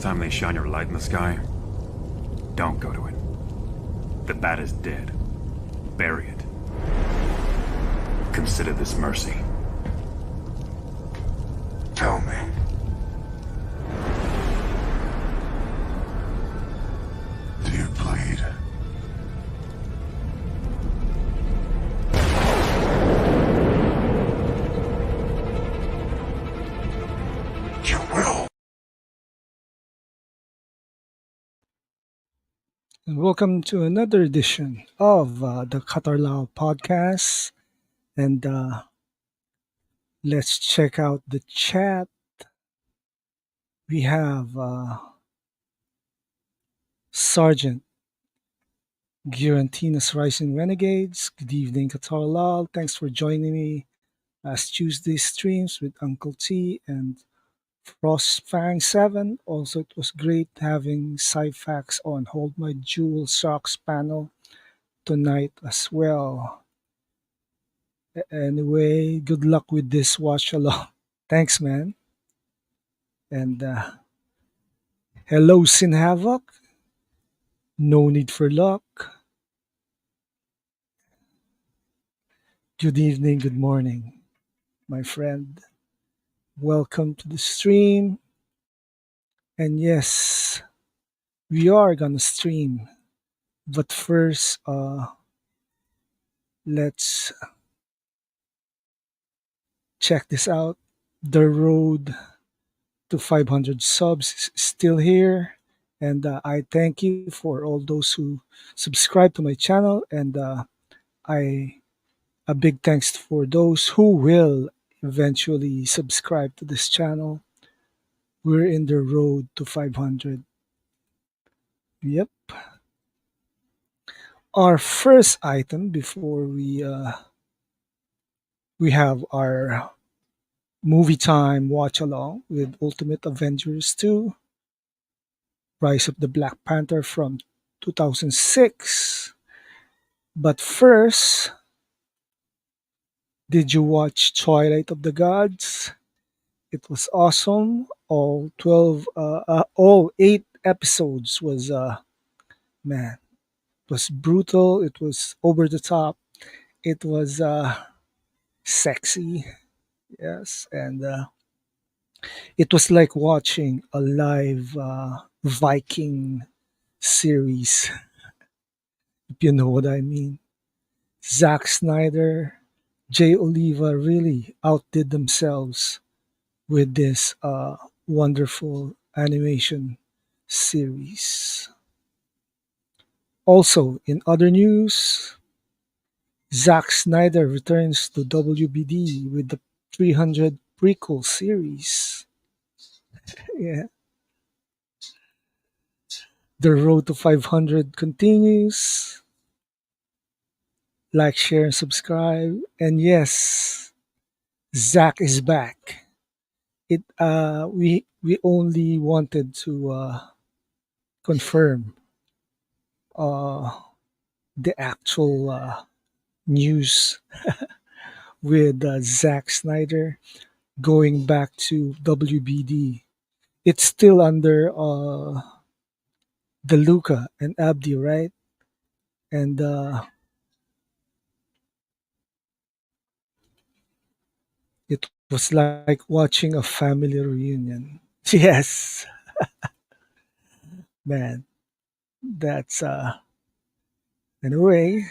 next time they shine your light in the sky, don't go to it. The bat is dead. Bury it. Consider this mercy. Tell me. Do you bleed? You will. And welcome to another edition of the Qatar podcast. And let's check out the chat. We have Sergeant Girantina's Rising Renegades. Good evening, Qatar. Thanks for joining me as Tuesday streams with Uncle T and Frostfang7. Also, it was great having Cyfax on Hold My Jewel Socks panel tonight as well. Anyway, good luck with this watch along. Thanks, man. And hello, Sin Havoc. No need for luck. Good evening, good morning, my friend. Welcome to the stream. And yes, we are gonna stream. But first, let's check this out. The road to 500 subs is still here. And I thank you for all those who subscribe to my channel. And I a big thanks for those who will eventually subscribe to this channel. We're in the road to 500. Yep. Our first item before we have our movie time watch along with Ultimate Avengers 2, Rise of the Black Panther from 2006. But first, did you watch Twilight of the Gods? It was awesome. All 8 episodes was man, it was brutal. It was over the top. It was sexy, yes, and it was like watching a live Viking series, if you know what I mean. Zack Snyder, Jay Oliva really outdid themselves with this wonderful animation series. Also, in other news, Zack Snyder returns to WBD with the 300 prequel series. Yeah, the road to 500 continues. Like, share, and subscribe. And yes, Zack is back. We only wanted to confirm uh, the actual news with Zack Snyder going back to WBD. It's still under DeLuca and Abdi, right? And it was like watching a family reunion. Yes, man. That's anyway.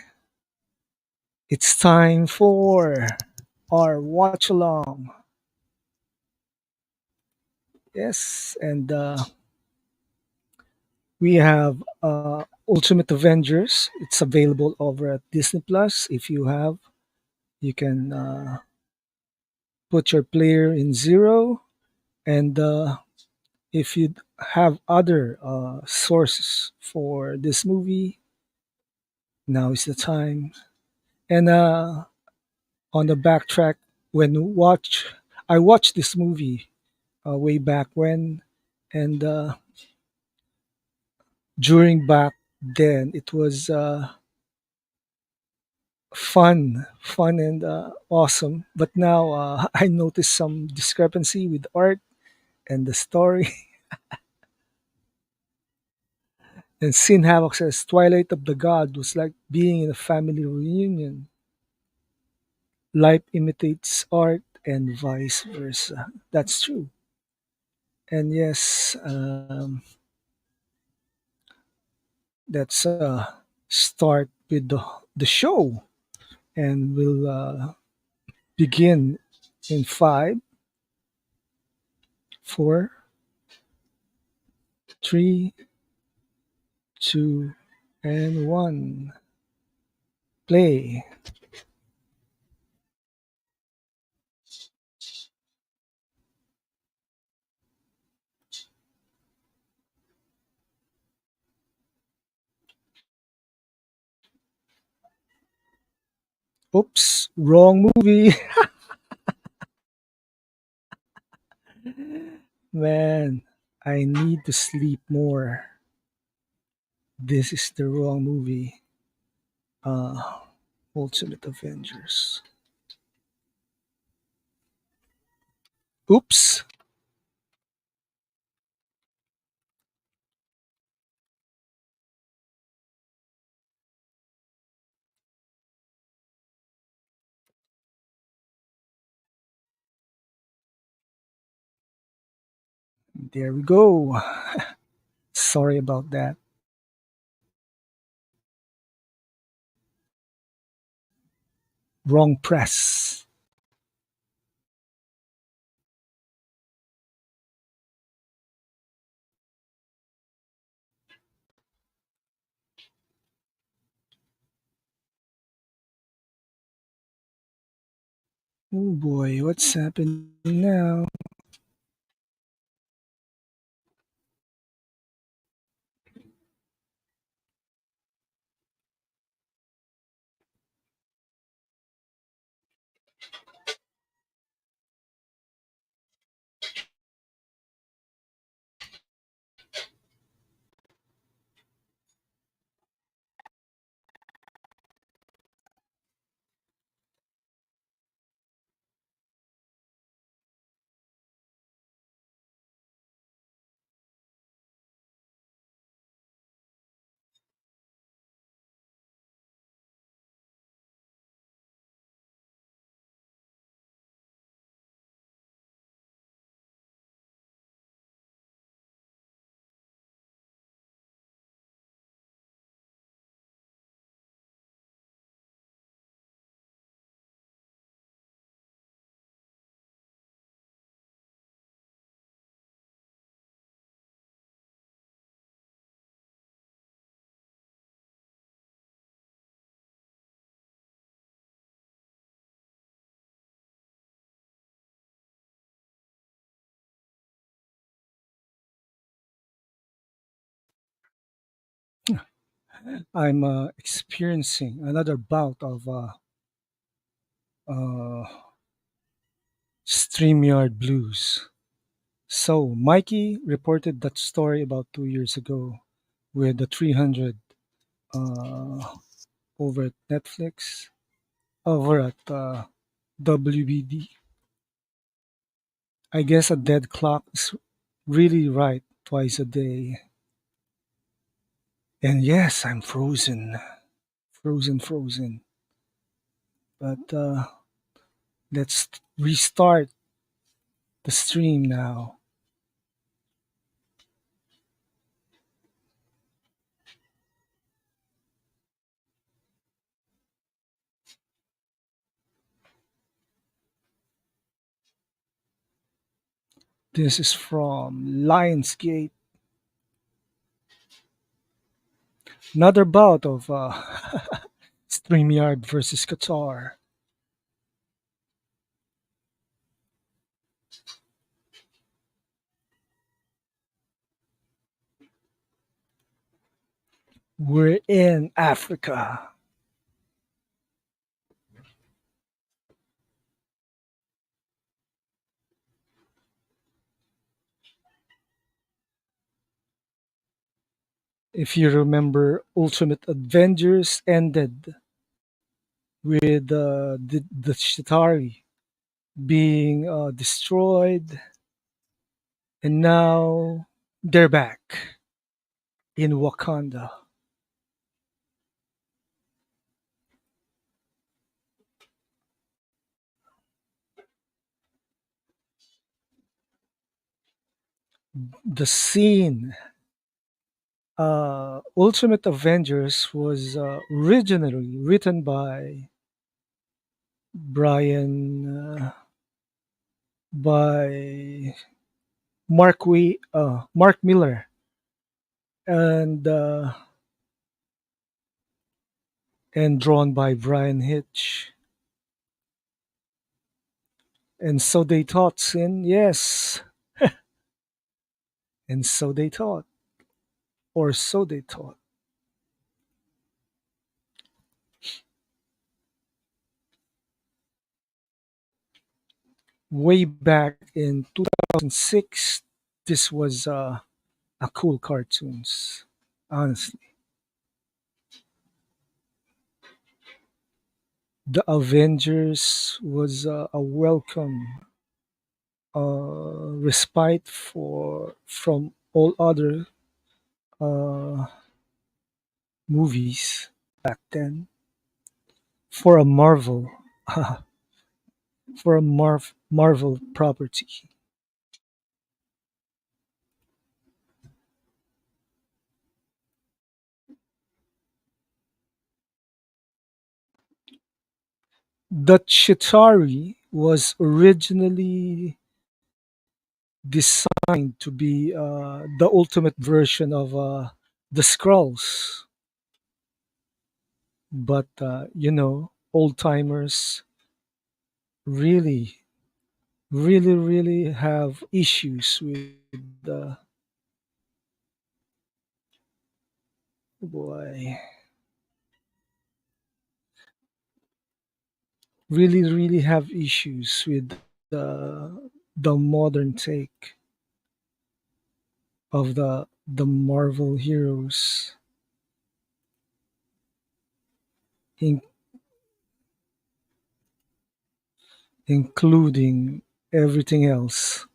It's time for our watch along. Yes, and we have Ultimate Avengers. It's available over at Disney Plus. If you have, you can put your player in zero, and if you have other sources for this movie, now is the time. And on the backtrack, when watch I watched this movie way back when, and during back then it was fun and awesome. But now I noticed some discrepancy with art and the story. And Sin Havoc says Twilight of the God was like being in a family reunion. Life imitates art and vice versa. That's true. And yes, let's start with the show. And we'll begin in five, four, three, two, and one. Play. Oops, wrong movie. Man, I need to sleep more. This is the wrong movie. Uh, Ultimate Avengers. Oops. There we go. Sorry about that. Wrong press. Oh boy, what's happening now? I'm experiencing another bout of uh, StreamYard blues. So, Mikey reported that story about 2 years ago with the 300 uh, over at Netflix, over at WBD. I guess a dead clock is really right twice a day. And yes, I'm frozen, frozen. But let's restart the stream now. This is from Lionsgate. Another bout of StreamYard versus Qatar. We're in Africa. If you remember, Ultimate Avengers ended with the Chitauri being destroyed, and now they're back. in Wakanda. The scene, Ultimate Avengers was originally written by Brian, by Mark Miller, and drawn by Brian Hitch. And so they thought, Sin, yes, and so they thought, or so they thought. Way back in 2006, this was a cool cartoons. Honestly, the Avengers was a welcome respite for from all other uh, movies back then for a Marvel for a Marvel property. The Chitauri was originally designed to be the ultimate version of the Skrulls, but old timers really, really have issues with the boy. Really have issues with the modern take of the Marvel heroes, in, including everything else.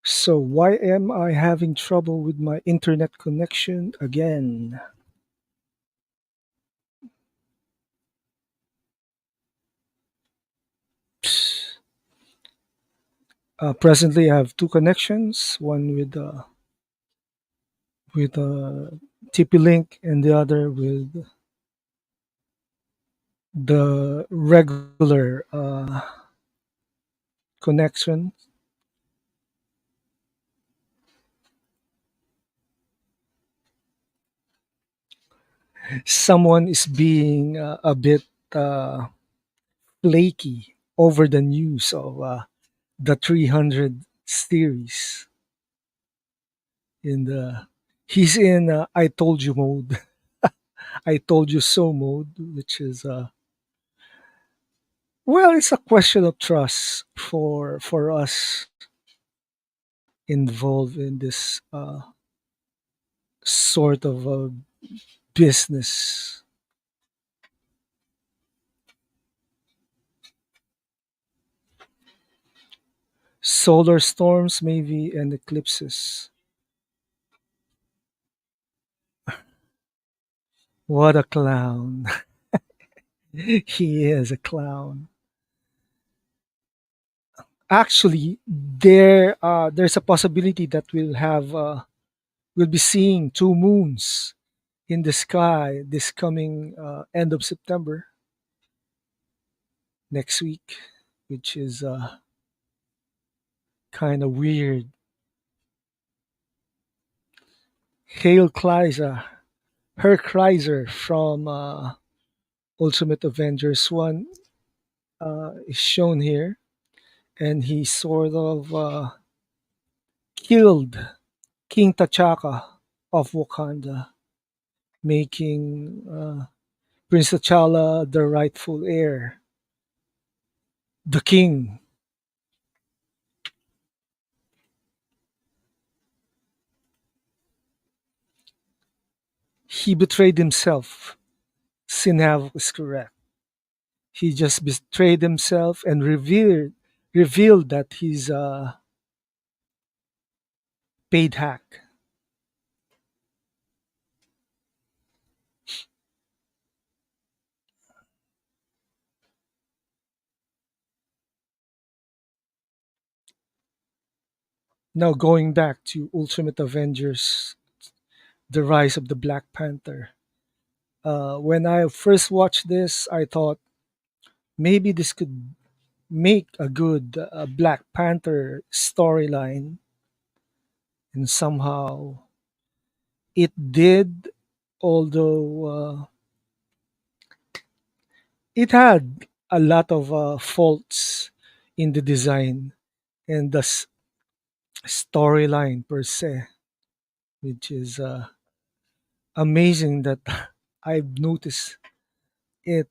So why am I having trouble with my internet connection again? Psst. Presently, I have two connections: one with TP-Link, and the other with the regular connection. Someone is being a bit uh, flaky over the news of the 300 series in the he's in I told you mode. I told you so mode, which is well, it's a question of trust for us involved in this sort of business. Solar storms maybe and eclipses. What a clown. He is a clown. Actually, there's a possibility that we'll be seeing two moons in the sky this coming end of September next week, which is kind of weird. Hail Kleiser, Herr Kreiser from Ultimate Avengers 1 is shown here, and he sort of killed King T'Chaka of Wakanda, making Prince T'Challa the rightful heir, the king. He betrayed himself. Sinhav is correct. He just betrayed himself and revealed that he's a paid hack. Now going back to Ultimate Avengers, The Rise of the Black Panther. When I first watched this, I thought maybe this could make a good Black Panther storyline, and somehow it did, although it had a lot of faults in the design and the storyline per se, which is amazing that I've noticed it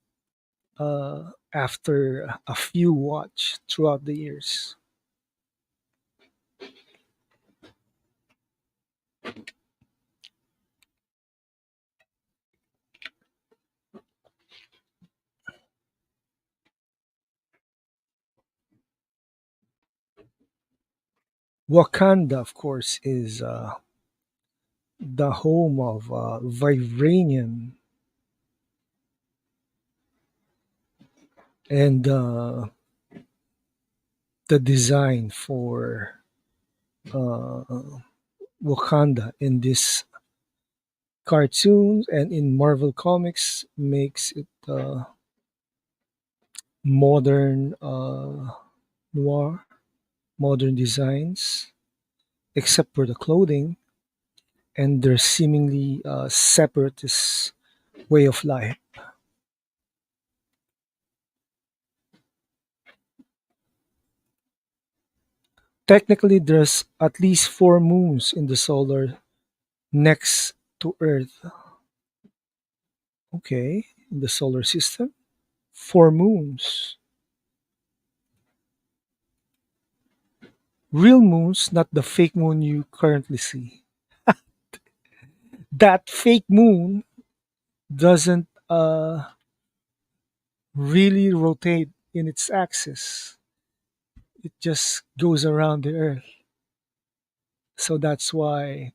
after a few watch throughout the years. Wakanda, of course, is the home of vibranium and the design for Wakanda in this cartoon and in Marvel Comics makes it modern noir, modern designs, except for the clothing and their seemingly separatist way of life. Technically, there's at least four moons in the solar next to Earth. Okay, in the solar system, four moons. Real moons, not the fake moon you currently see. That fake moon doesn't really rotate in its axis. It just goes around the Earth. So that's why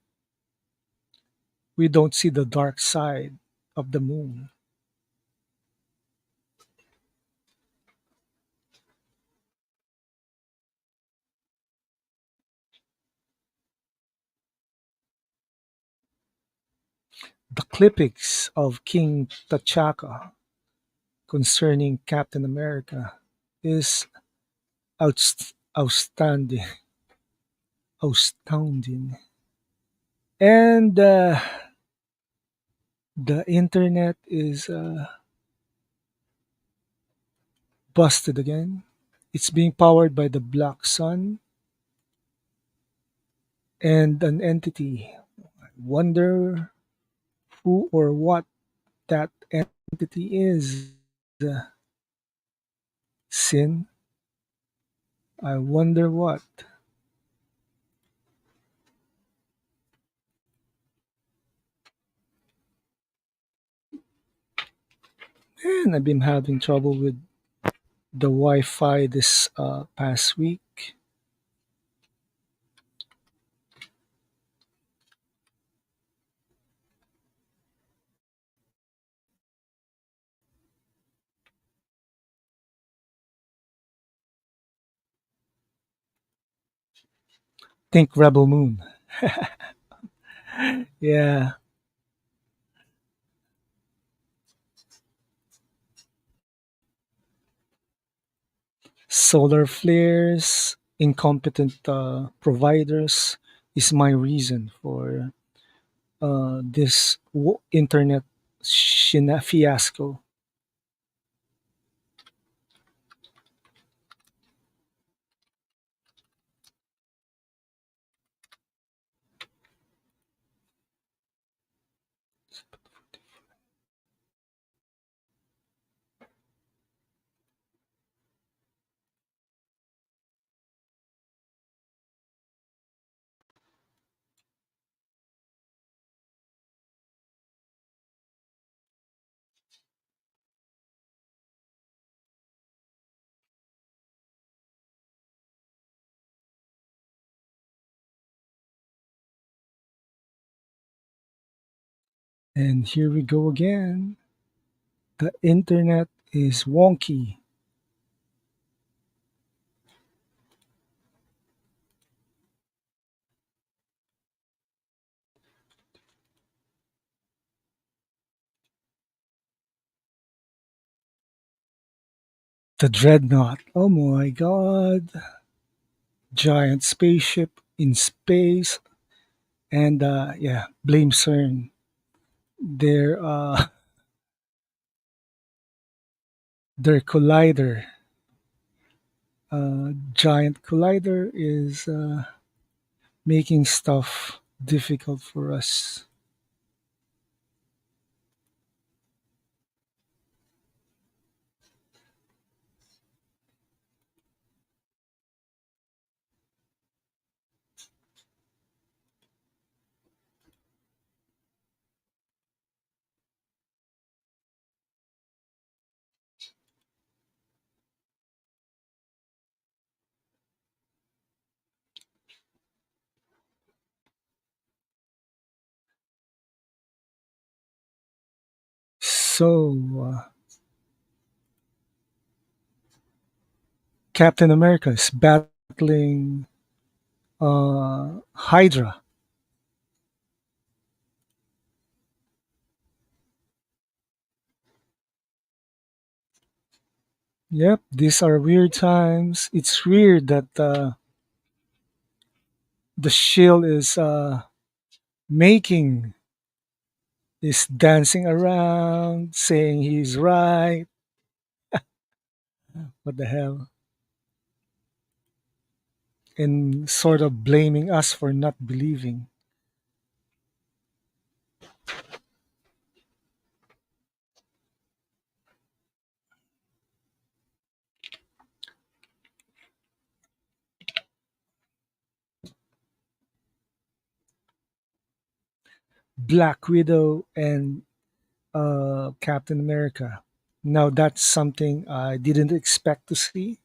we don't see the dark side of the moon. The clippings of King T'Chaka concerning Captain America is outstanding, astounding. And the internet is busted again. It's being powered by the black sun and an entity. I wonder who or what that entity is. Uh, Sin. I wonder what. And I've been having trouble with the Wi-Fi this past week. Think Rebel Moon. Yeah, solar flares, incompetent providers is my reason for this internet fiasco. And here we go again. The internet is wonky. The dreadnought. Oh my god. Giant spaceship in space. And yeah, blame CERN. Their their collider, giant collider, is making stuff difficult for us. So, Captain America is battling Hydra. Yep, these are weird times. It's weird that the shield making is dancing around, saying he's right. What the hell? And sort of blaming us for not believing. Black Widow and Captain America. Now that's something I didn't expect to see.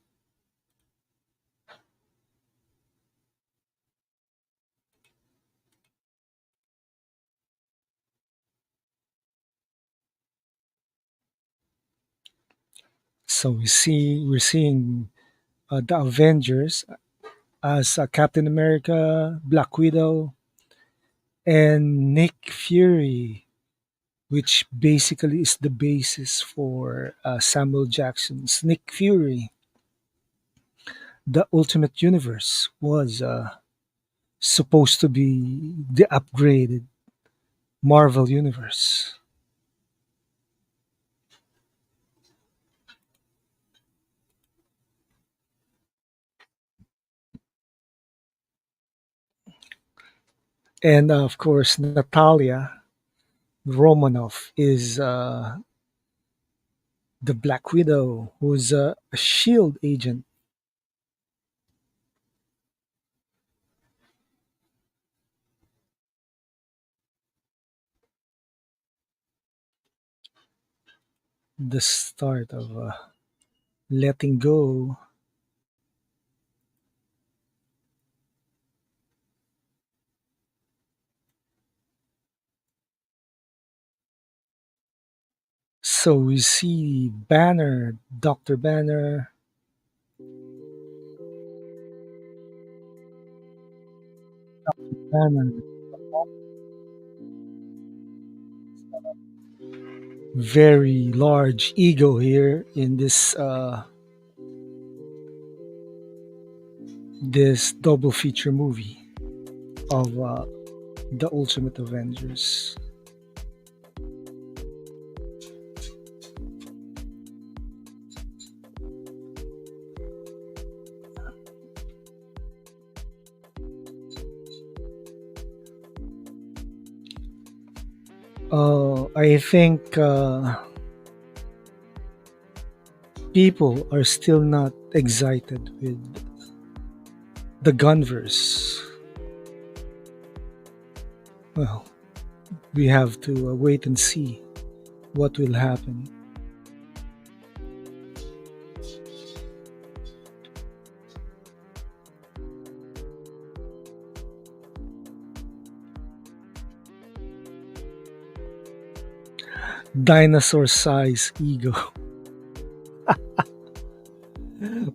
So we're seeing the Avengers as Captain America, Black Widow, and Nick Fury, which basically is the basis for Samuel Jackson's Nick Fury. The Ultimate Universe was supposed to be the upgraded Marvel Universe. And of course, Natalia Romanoff is the Black Widow, who's a shield agent. The start of letting go. So we see Banner, Dr. Banner, Banner, very large ego here in this double feature movie of the Ultimate Avengers. I think people are still not excited with the Gunverse. Well, we have to wait and see what will happen. Dinosaur size ego.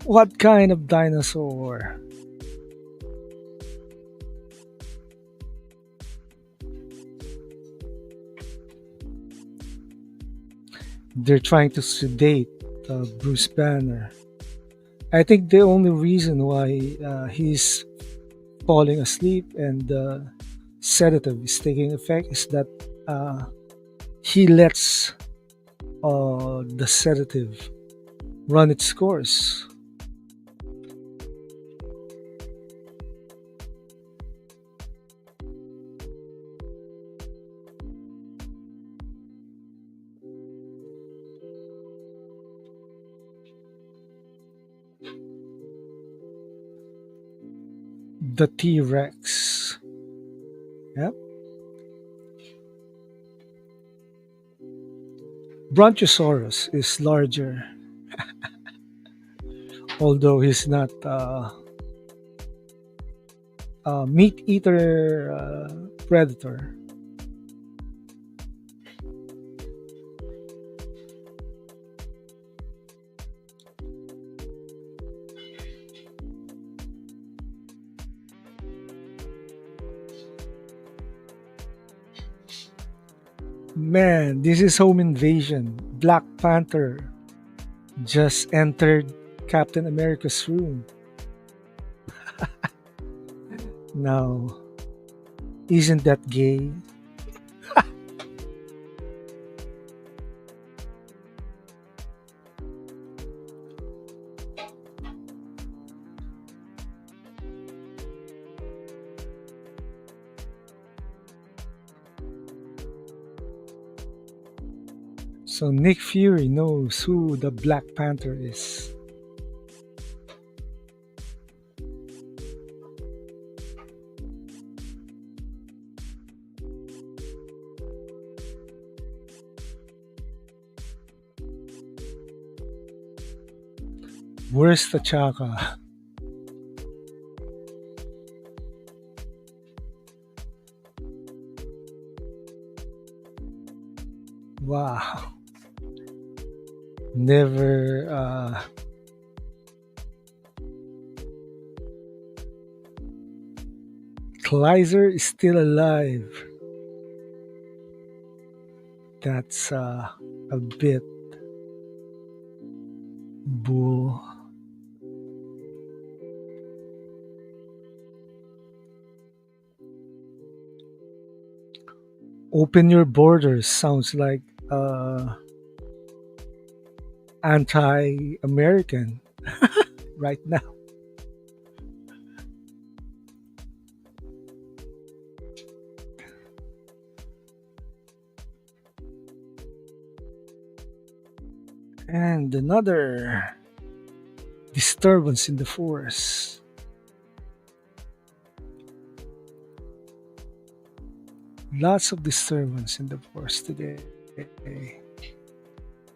What kind of dinosaur? They're trying to sedate Bruce Banner. I think the only reason why he's falling asleep and the sedative is taking effect is that uh, he lets the sedative run its course. The T Rex. Yep. Brontosaurus is larger, although he's not a meat eater predator. Man, this is home invasion. Black Panther just entered Captain America's room. Now, isn't that gay? So Nick Fury knows who the Black Panther is. Where's T'Chaka? Wow. Never Kleiser is still alive. That's a bit bull. Open your borders sounds like anti-American right now. And another disturbance in the force. Lots of disturbance in the force today.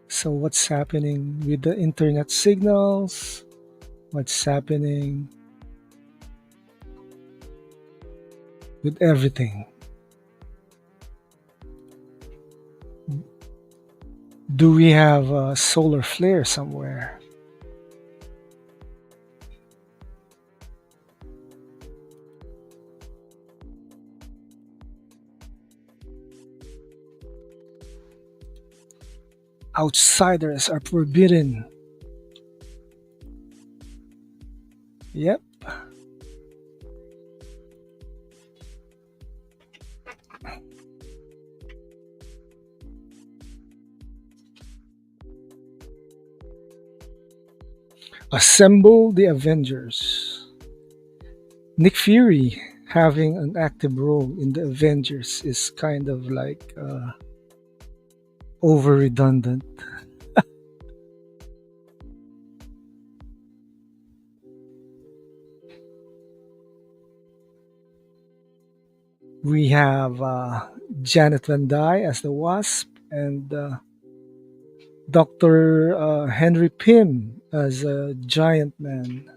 So, what's happening with the internet signals? What's happening with everything? Do we have a solar flare somewhere? Outsiders are forbidden. Yep. Assemble the Avengers. Nick Fury having an active role in the Avengers is kind of like over redundant. We have Janet Van Dyne as the Wasp and Dr. Henry Pym as a Giant Man.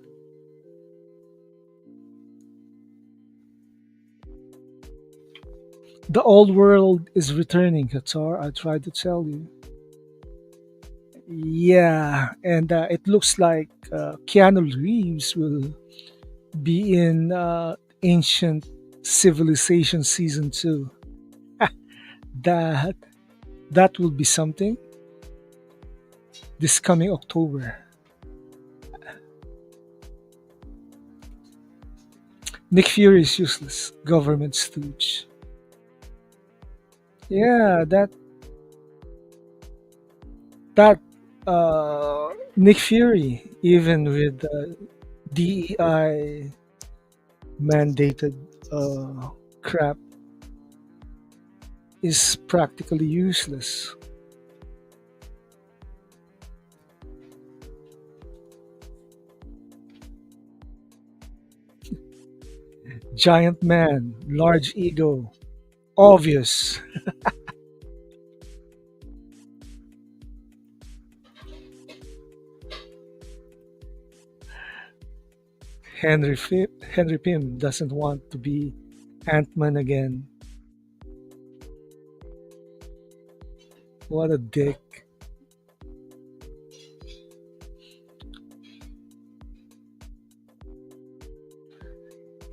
The old world is returning, Qatar. I tried to tell you. Yeah, and it looks like Keanu Reeves will be in Ancient Civilization Season 2. That that will be something this coming October. Nick Fury is useless. Government stooge. Yeah, that Nick Fury, even with DEI mandated crap, is practically useless. Giant man, large ego, obvious. Henry Pym doesn't want to be Ant-Man again. What a dick.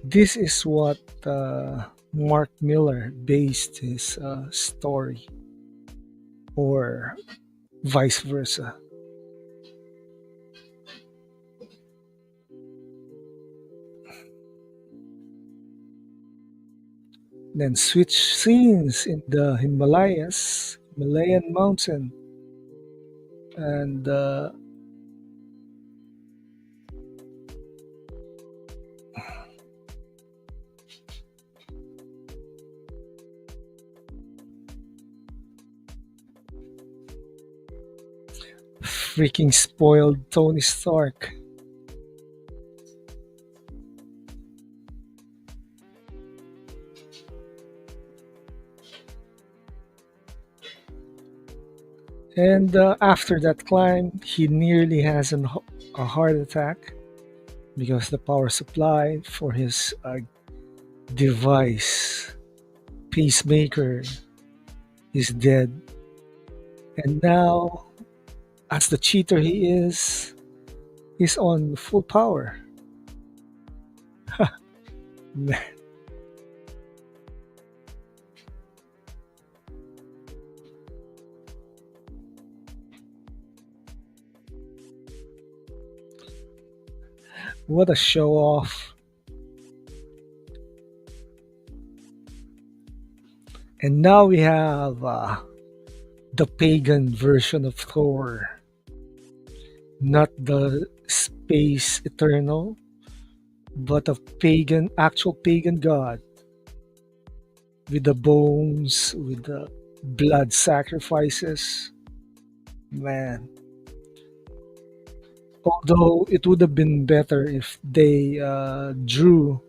This is what Mark Miller based his story, or vice versa. Then switch scenes in the Himalayan mountain, and freaking spoiled Tony Stark. And after that climb, he nearly has a heart attack because the power supply for his device, pacemaker, is dead. And now, as the cheater he is, he's on full power. Man, what a show off. And now we have the pagan version of Thor, not the space eternal, but a actual pagan god with the bones, with the blood sacrifices. Man, although it would have been better if they drew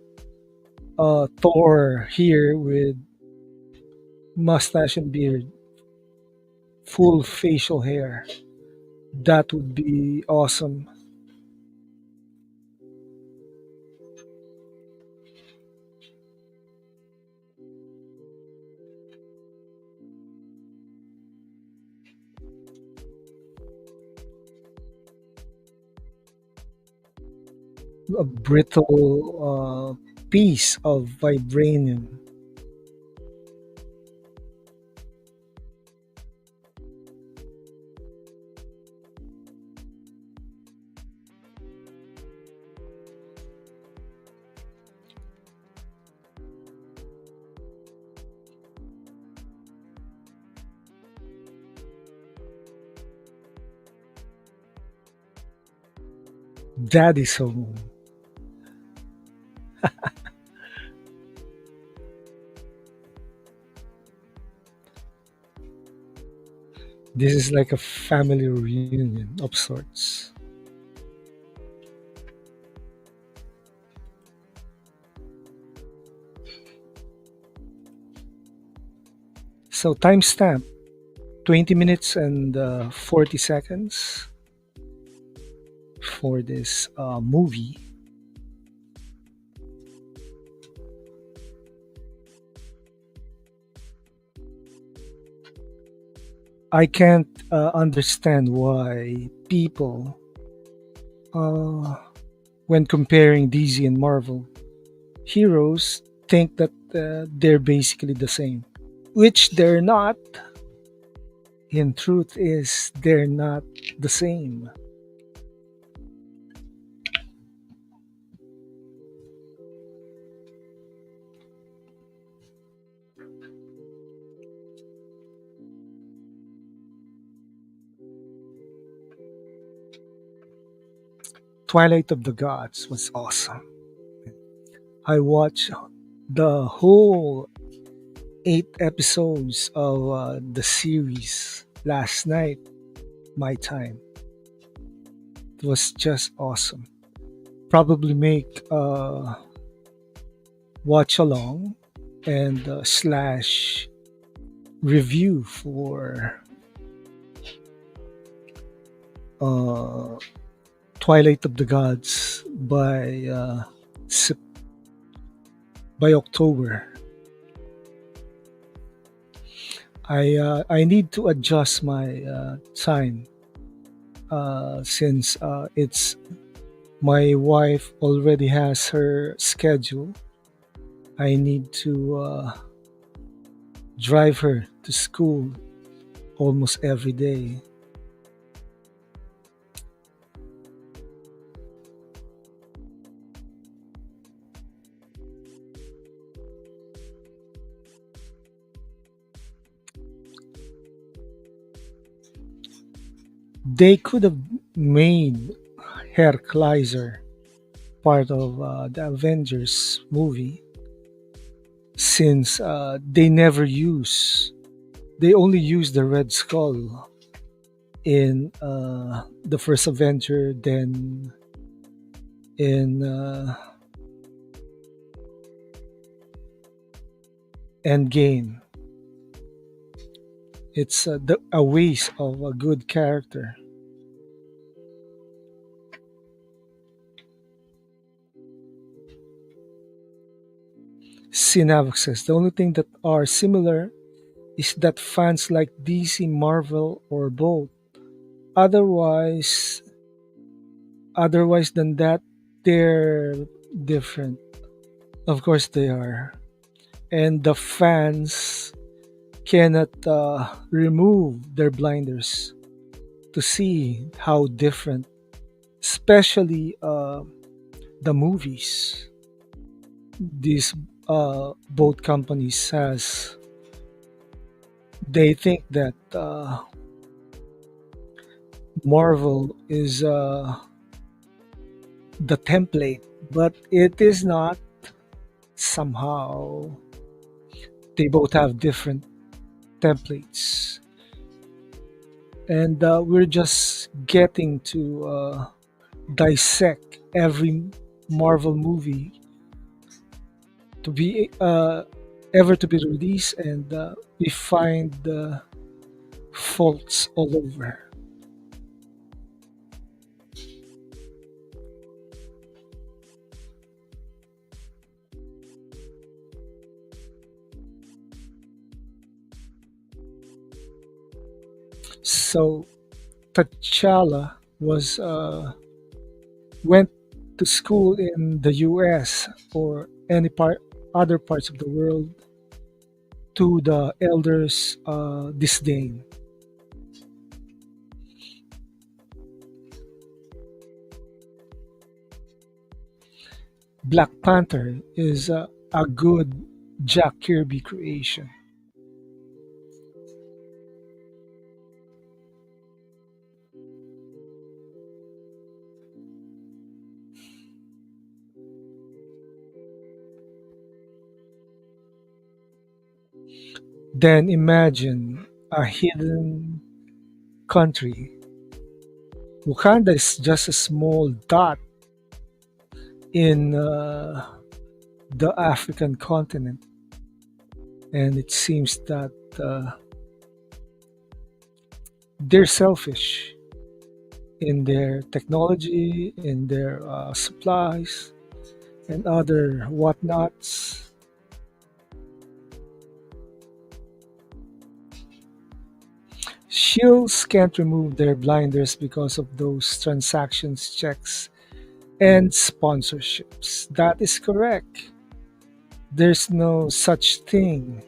Thor here with mustache and beard, full facial hair. That would be awesome. A brittle piece of vibranium. Daddy's home. This is like a family reunion of sorts. So timestamp 20 minutes and 40 seconds for this movie. I can't understand why people, uh, when comparing DC and Marvel heroes, think that they're basically the same, which they're not. In truth, is they're not the same. Twilight of the Gods was awesome. I watched the whole 8 episodes of the series last night, my time. It was just awesome. Probably make watch along and slash review for uh, Twilight of the Gods Sep- by October. I need to adjust my time since it's my wife already has her schedule. I need to drive her to school almost every day. They could have made Herr Kleiser part of the Avengers movie since they only use the Red Skull in the first Avenger, then in Endgame. It's a waste of a good character. Synapses. The only thing that are similar is that fans like DC, Marvel, or both. Otherwise, otherwise than that, they're different. Of course, they are, and the fans cannot remove their blinders to see how different, especially the movies. These both companies has they think that Marvel is the template, but it is not. Somehow, they both have different templates, and we're just getting to dissect every Marvel movie to be ever to be released, and we find the faults all over. So T'Challa was went to school in the U.S. or any part other parts of the world to the elders' disdain. Black Panther is a good Jack Kirby creation. Then imagine a hidden country. Wakanda is just a small dot in the African continent, and it seems that they're selfish in their technology, in their supplies, and other whatnots. Shields can't remove their blinders because of those transactions checks and sponsorships. That is correct. There's no such thing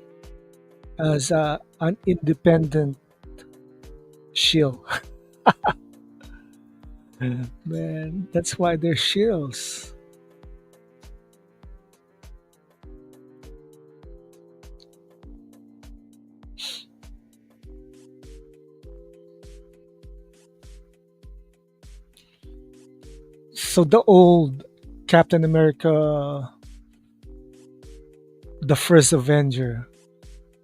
as an independent shield. Man, that's why they're shields. So the old Captain America, the first Avenger,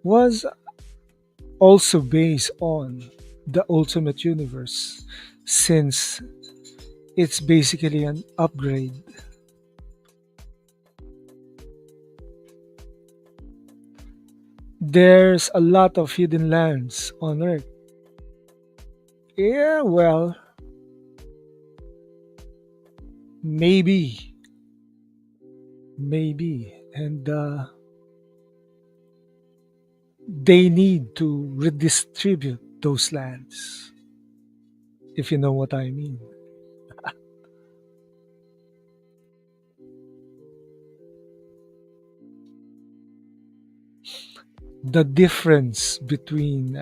was also based on the Ultimate Universe, since it's basically an upgrade. There's a lot of hidden lands on Earth. Yeah, well, maybe, maybe. And they need to redistribute those lands, if you know what I mean. The difference between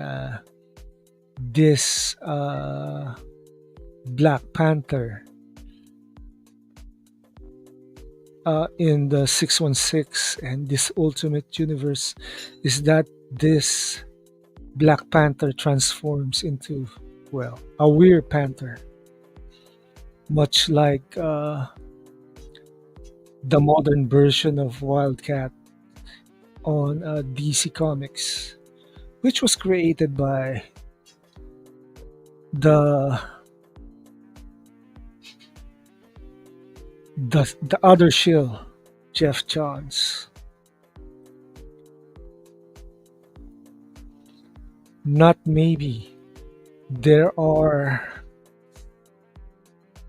this Black Panther in the 616 and this Ultimate Universe is that this Black Panther transforms into, well, a weird panther, much like the modern version of Wildcat on DC Comics, which was created by the the other shill, Jeff Johns. Not maybe. There are,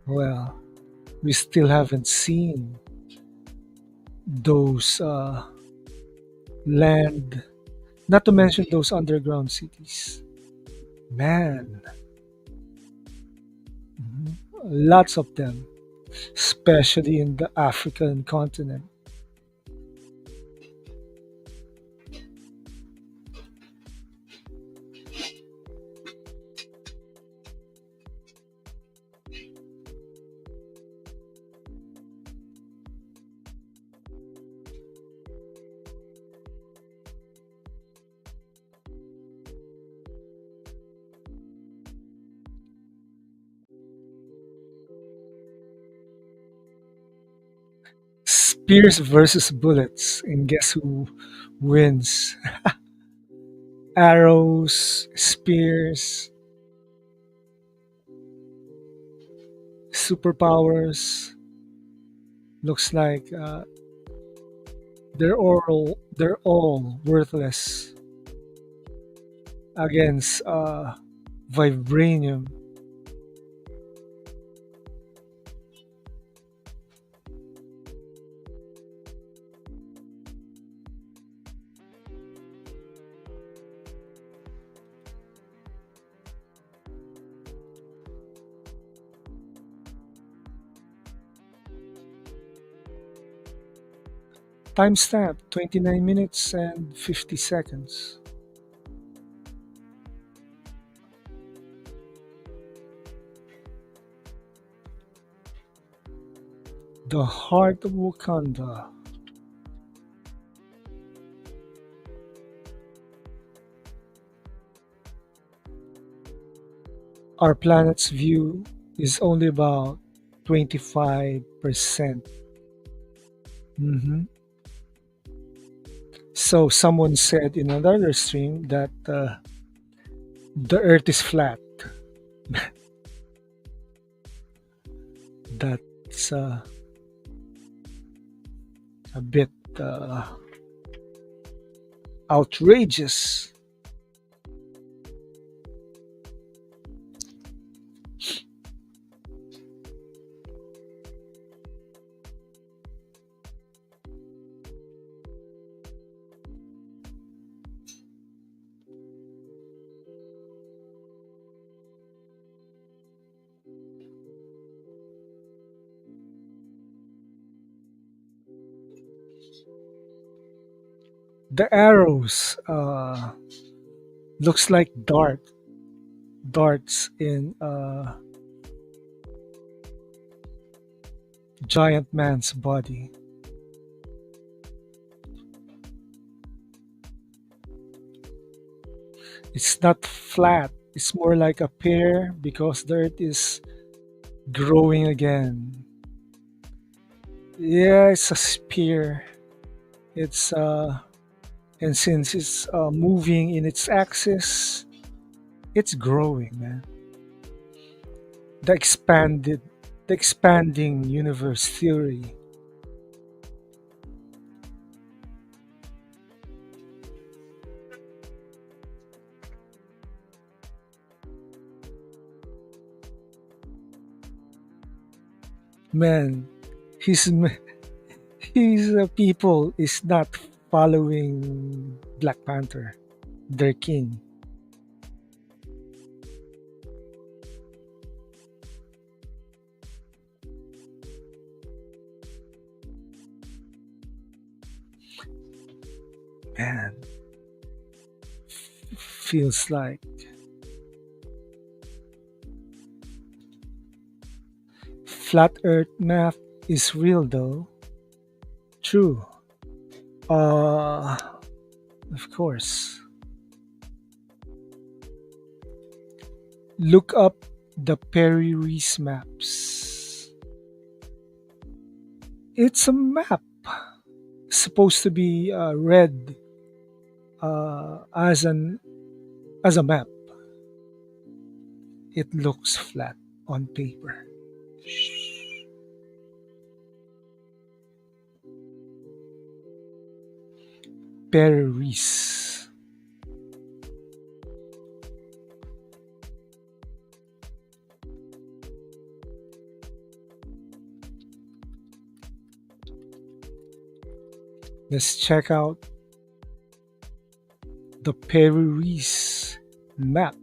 well, we still haven't seen those land, not to mention those underground cities. Man, lots of them, especially in the African continent. Spears versus bullets, and guess who wins? Arrows, spears, superpowers. Looks like they're all worthless against vibranium. Timestamp 29 minutes and 50 seconds. The heart of Wakanda. Our planet's view is only about 25%. Mhm. So someone said in another stream that the Earth is flat. That's a bit outrageous. The arrows looks like darts in a giant man's body. It's not flat. It's more like a pear because the earth is growing again. Yeah, it's a spear. It's and since it's moving in its axis, it's growing, man. The expanded, the expanding universe theory. Man, his his people is not following Black Panther, their king. Man, feels like flat Earth map is real though. True. Uh, of course. Look up the Perry Reese maps. It's a map supposed to be read as a map. It looks flat on paper. Perry Reese. Let's check out the Perry Reese map.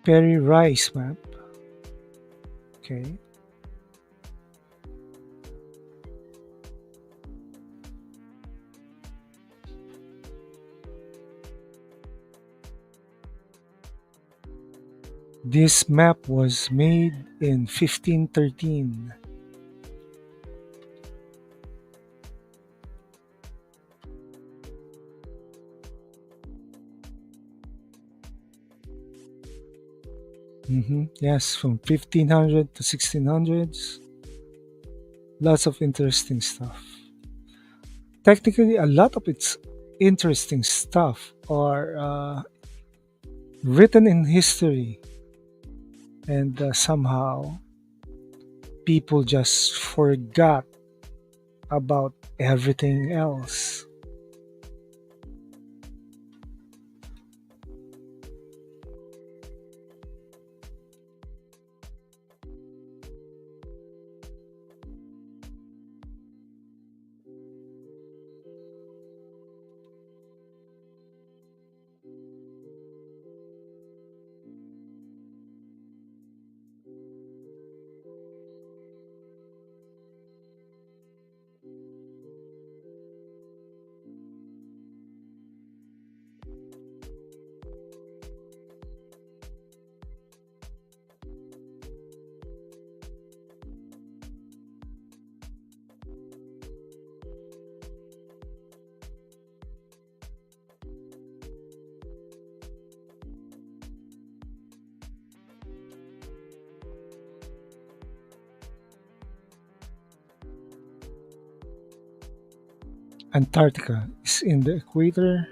Perry Rice map. Okay. This map was made in 1513. Yes, from 1500 to 1600s. Lots of interesting stuff. Technically, a lot of its interesting stuff are written in history, and somehow people just forgot about everything else. Antarctica is in the equator.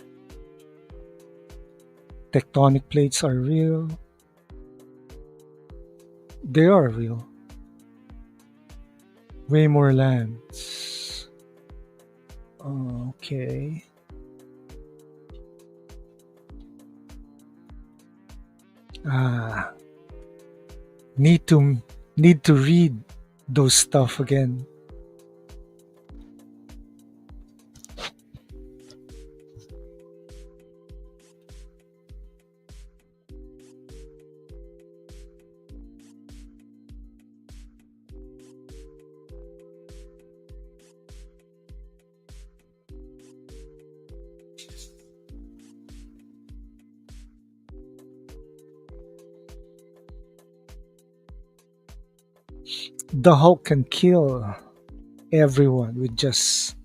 Tectonic plates are real. They are real. Way more lands. Okay. Ah, need to need to read those stuff again. The Hulk can kill everyone with just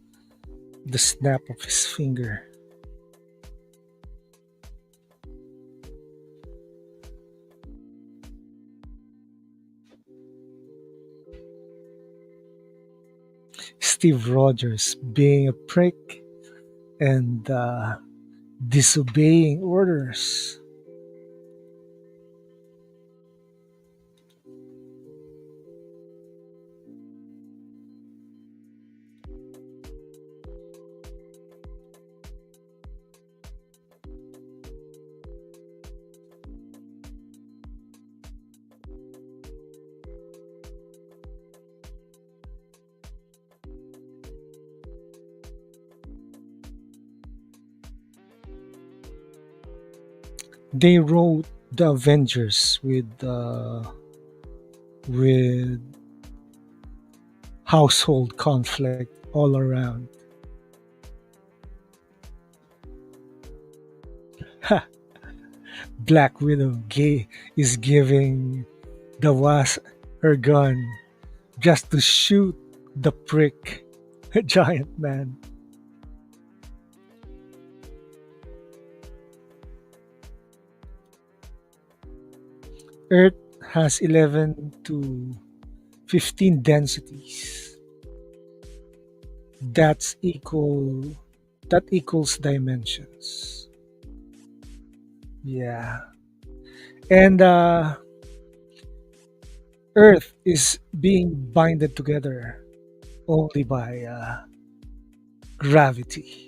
the snap of his finger. Steve Rogers being a prick and disobeying orders. They wrote the Avengers with household conflict all around. Black Widow is giving the Wasp her gun just to shoot the prick, giant man. Earth has 11 to 15 densities. That's equal that equals dimensions. Yeah. And Earth is being binded together only by gravity.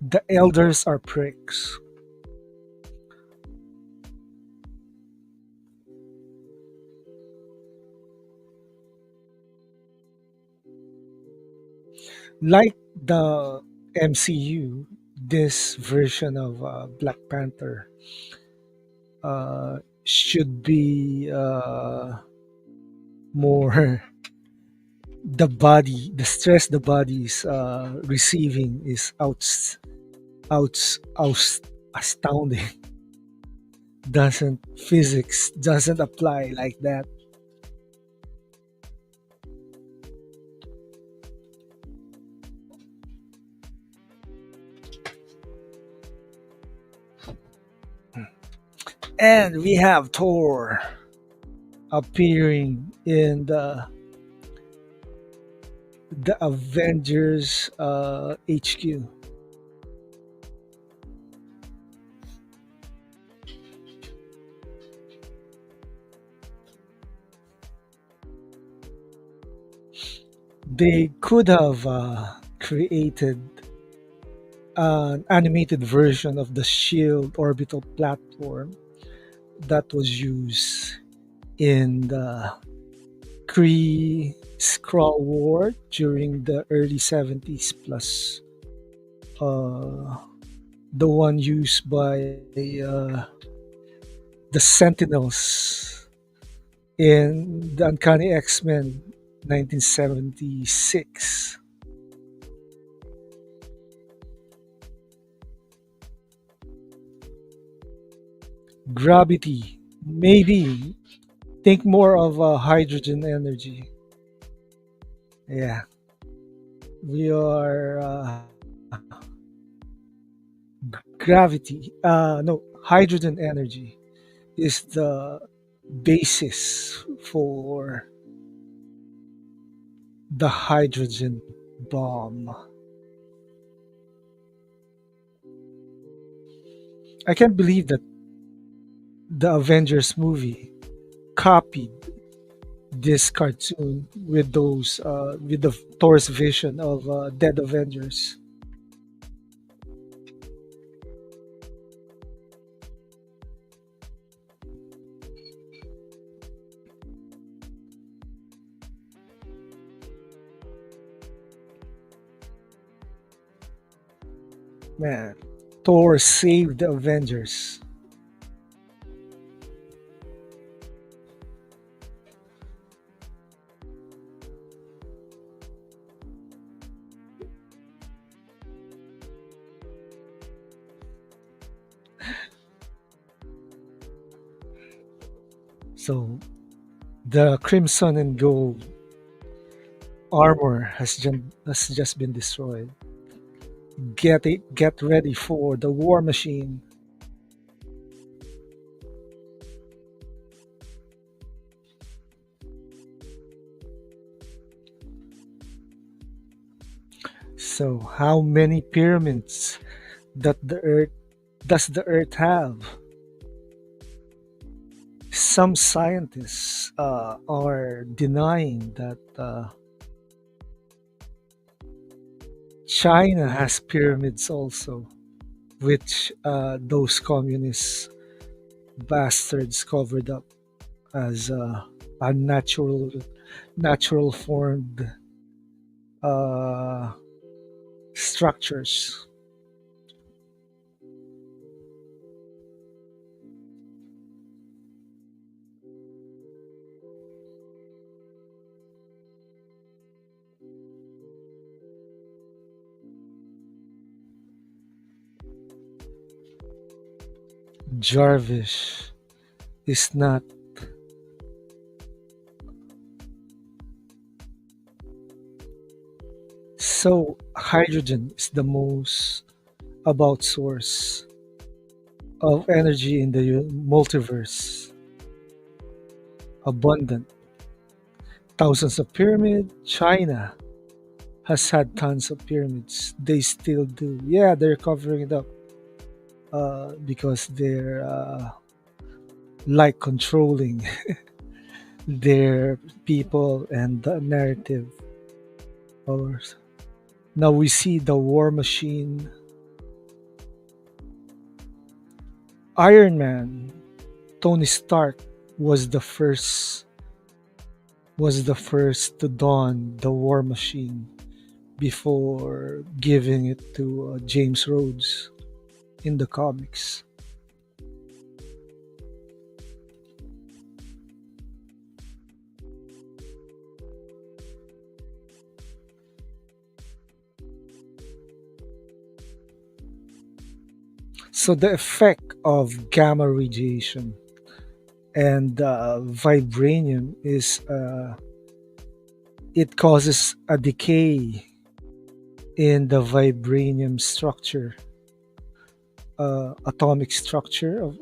The elders are pricks. Like the MCU, this version of Black Panther should be more the stress the body is receiving is astounding. Doesn't physics doesn't apply like that. And we have Thor appearing in the Avengers HQ. They could have created an animated version of the Shield orbital platform that was used in the Kree Skrull War during the early 70s, plus uh, the one used by the Sentinels in the Uncanny X-Men 1976. Gravity, maybe. Think more of hydrogen energy. Yeah, we are gravity. No, hydrogen energy is the basis for the hydrogen bomb. I can't believe that the Avengers movie copied this cartoon with those with the Thor's vision of dead Avengers. Man, Thor saved the Avengers. So the crimson and gold armor has just been destroyed. Get ready for the war machine. So how many pyramids that the earth does the earth have? Some scientists are denying that China has pyramids also, which those communist bastards covered up as unnatural, natural formed uh, structures. Jarvis is not. So hydrogen is the most about source of energy in the multiverse. Abundant. Thousands of pyramids. China has had tons of pyramids. They still do. Yeah, they're covering it up because they're like controlling their people and the narrative. Or now we see the war machine. Iron Man, Tony Stark was the first to don the war machine before giving it to James Rhodes in the comics. So the effect of gamma radiation and vibranium is it causes a decay in the vibranium structure, atomic structure of.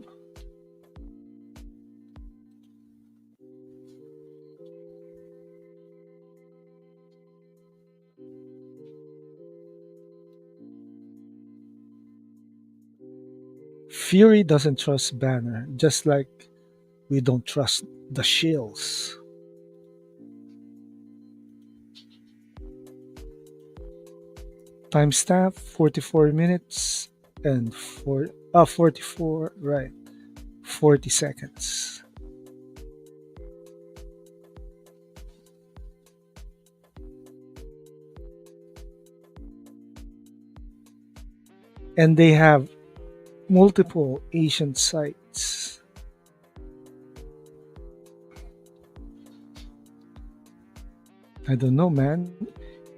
Fury doesn't trust Banner, just like we don't trust the Shields. Timestamp 44 minutes and 44, right, 40 seconds. And they have multiple ancient sites. I don't know, man.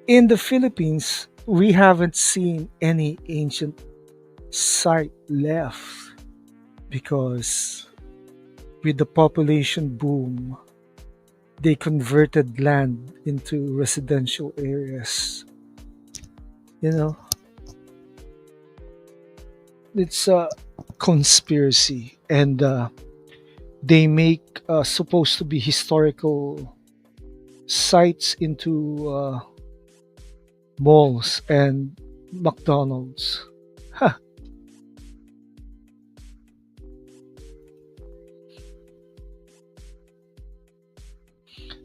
In the Philippines, we haven't seen any ancient site left because with the population boom, they converted land into residential areas. You know, it's a conspiracy, and they make supposed to be historical sites into malls and McDonald's. Ha!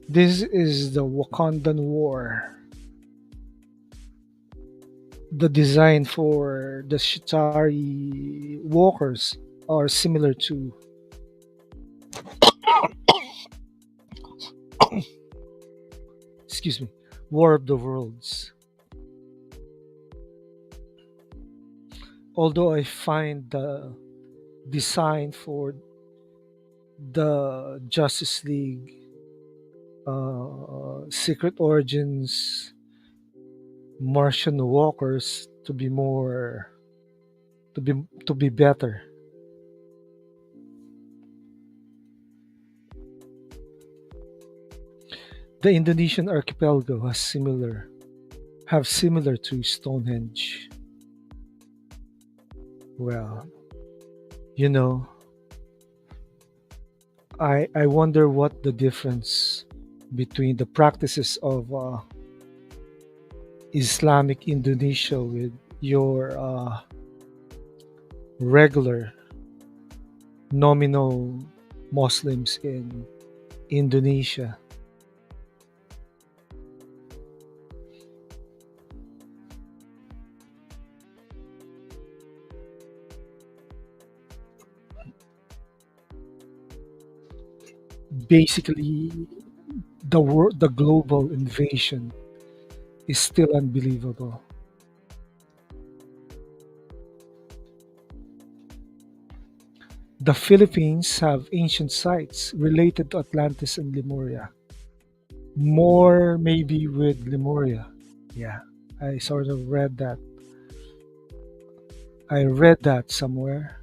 This is the Wakandan War. The design for the Chitauri walkers are similar to, excuse me, War of the Worlds. Although I find the design for the Justice League Secret Origins Martian walkers to be more to be better. The Indonesian archipelago have similar to Stonehenge. Well, you know, I wonder what the difference between the practices of Islamic Indonesia with your regular nominal Muslims in Indonesia. Basically, the global invasion is still unbelievable. The Philippines have ancient sites related to Atlantis and Lemuria. More maybe with Lemuria. Yeah, I sort of read that. I read that somewhere.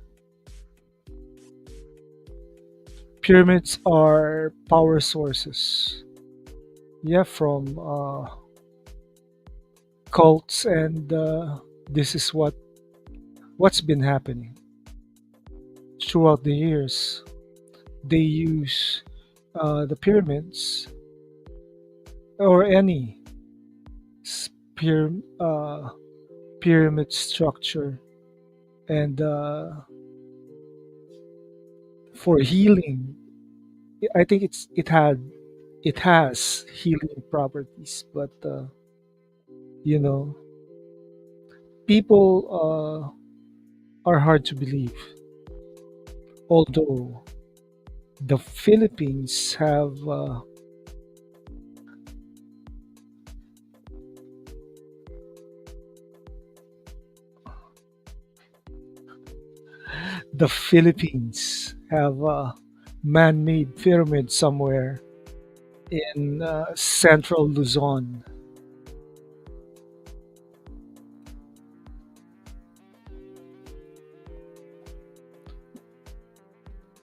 Pyramids are power sources. Yeah, from cults, and this is what's been happening throughout the years. They use the pyramids or any pyram- uh, pyramid structure and for healing. I think it has healing properties, but you know, people are hard to believe. Although the Philippines have the Philippines have a man-made pyramid somewhere in central Luzon.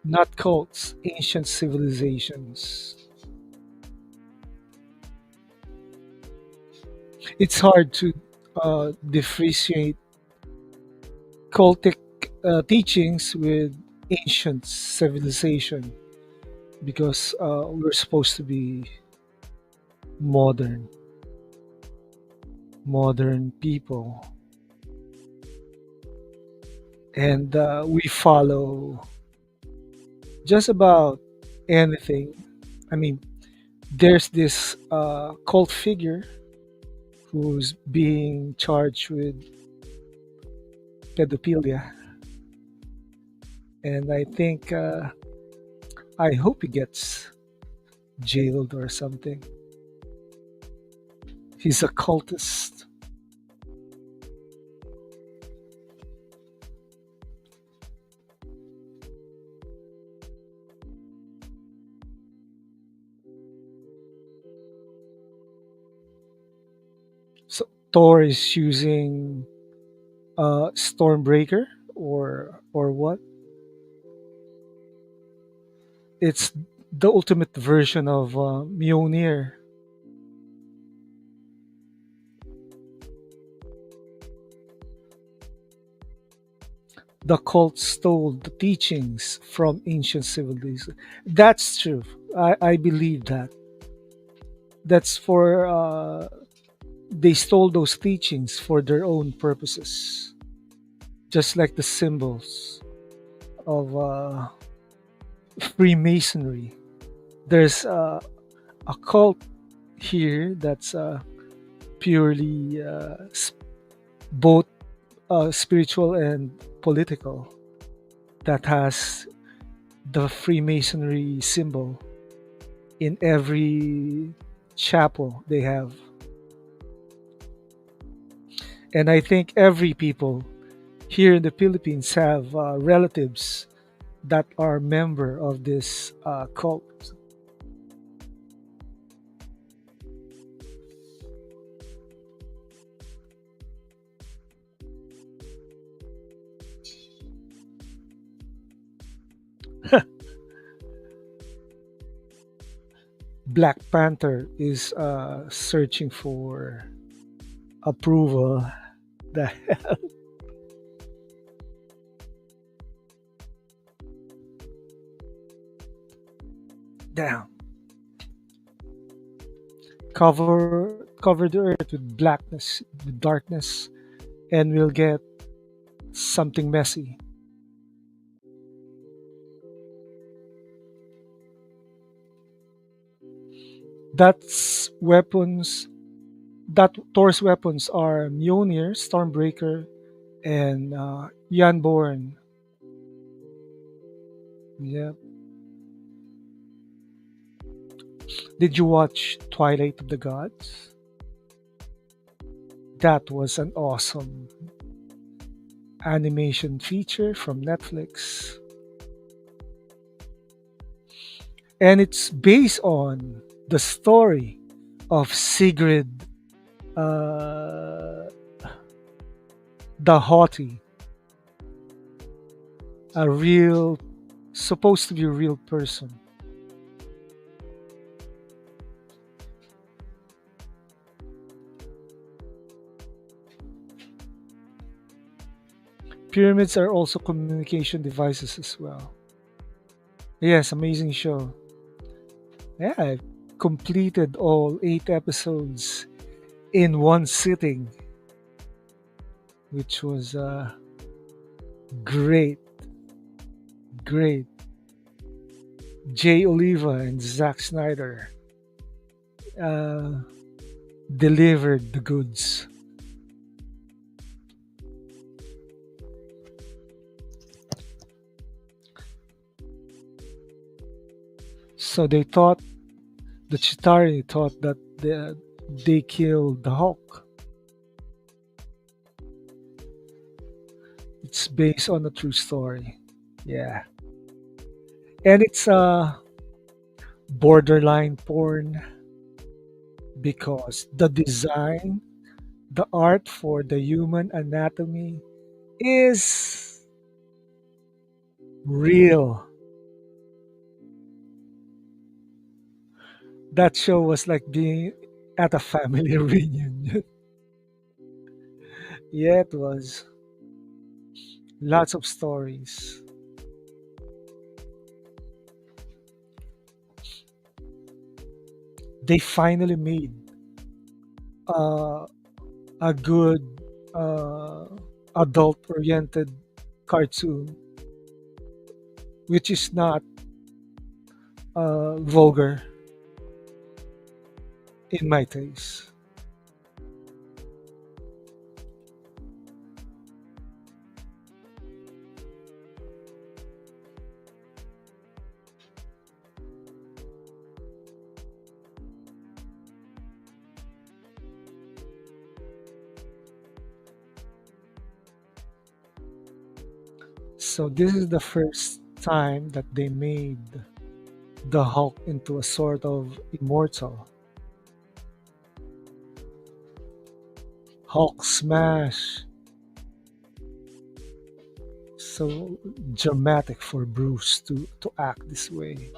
Not cults, ancient civilizations. It's hard to differentiate cultic teachings with ancient civilization because we're supposed to be modern, modern people, and we follow just about anything. I mean, there's this cult figure who's being charged with pedophilia, and I hope he gets jailed or something. He's a cultist. So Thor is using Stormbreaker or what? It's the ultimate version of Mjolnir. The cult stole the teachings from ancient civilizations. That's true. I believe that. That's for they stole those teachings for their own purposes, just like the symbols of Freemasonry. There's a cult here that's purely both spiritual and political that has the Freemasonry symbol in every chapel they have. And I think every people here in the Philippines have relatives that are member of this cult. Black Panther is searching for approval. The damn cover the earth with blackness, with darkness, and we'll get something messy. That's weapons. That Thor's weapons are Mjolnir, Stormbreaker, and Janborn. Yeah. Did you watch Twilight of the Gods? That was an awesome animation feature from Netflix, and it's based on the story of Sigrid, uh, the Haughty, a real, supposed to be a real person. Pyramids are also communication devices as well. Yes, amazing show. Yeah, I completed all 8 episodes in one sitting, which was great, great. Jay Oliva and Zack Snyder uh, delivered the goods. So the Chitauri thought that they killed the Hulk. It's based on a true story. Yeah. And it's borderline porn because the design, the art for the human anatomy is real. That show was like being at a family reunion. Yeah, it was. Lots of stories. They finally made uh, a good uh, adult oriented cartoon, which is not vulgar in my taste. So, this is the first time that they made the Hulk into a sort of immortal. Hulk smash. So dramatic for Bruce to act this way.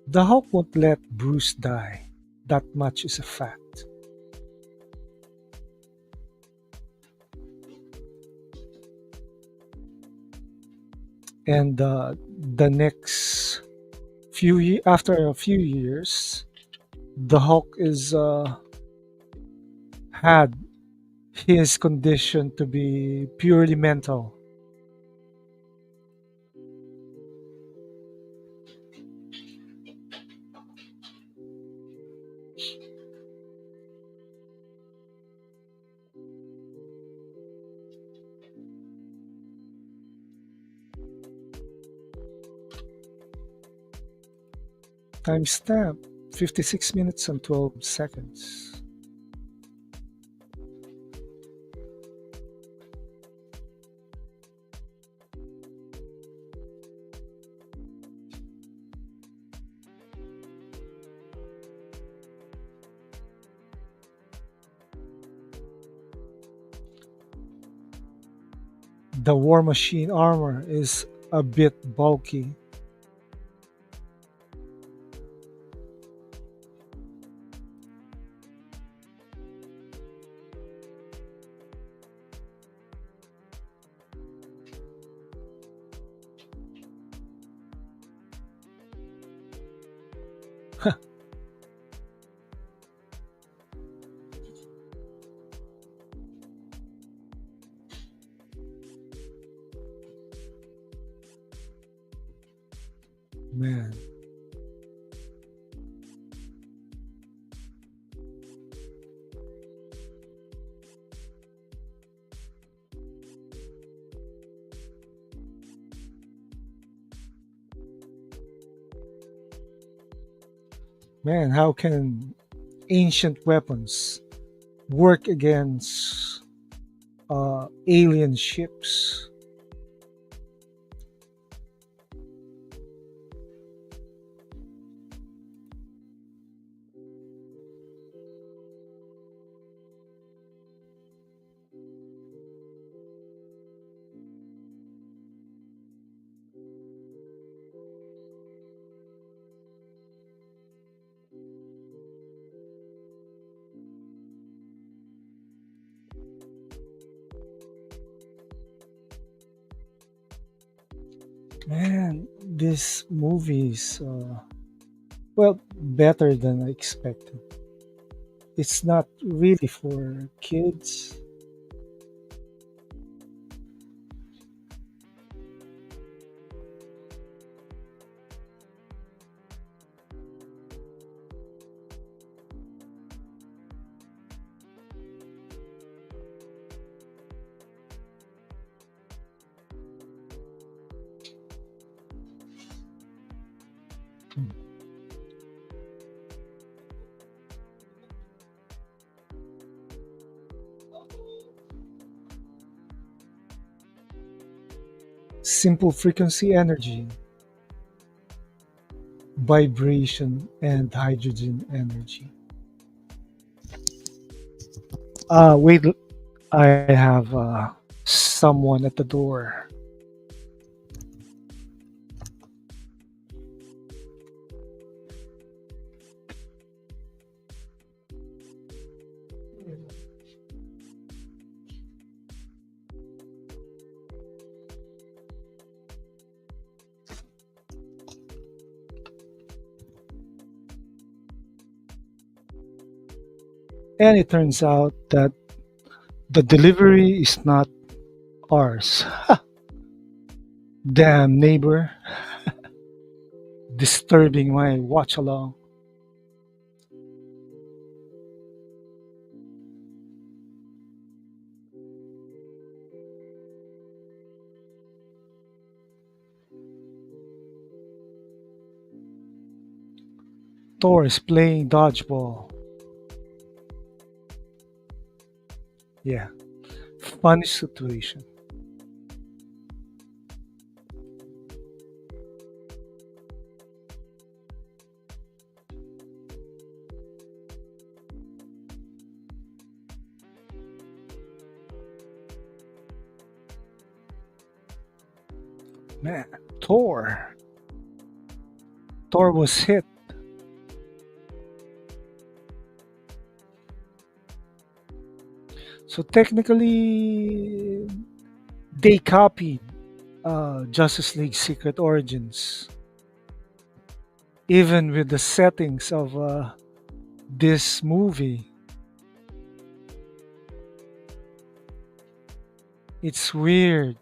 The Hulk won't let Bruce die. That much is a fact. And the next after a few years, the Hulk is had his condition to be purely mental. Timestamp 56 minutes and 12 seconds. The War Machine armor is a bit bulky. Man, man, how can ancient weapons work against alien ships? Man, this movie is well better than I expected. It's not really for kids. Simple frequency energy, vibration, and hydrogen energy. Wait, I have someone at the door. And it turns out that the delivery is not ours. Damn neighbor, disturbing my watch along. Thor is playing dodgeball. Yeah, funny situation. Man, Thor. Thor was hit. So technically, they copied Justice League Secret Origins, even with the settings of this movie. It's weird.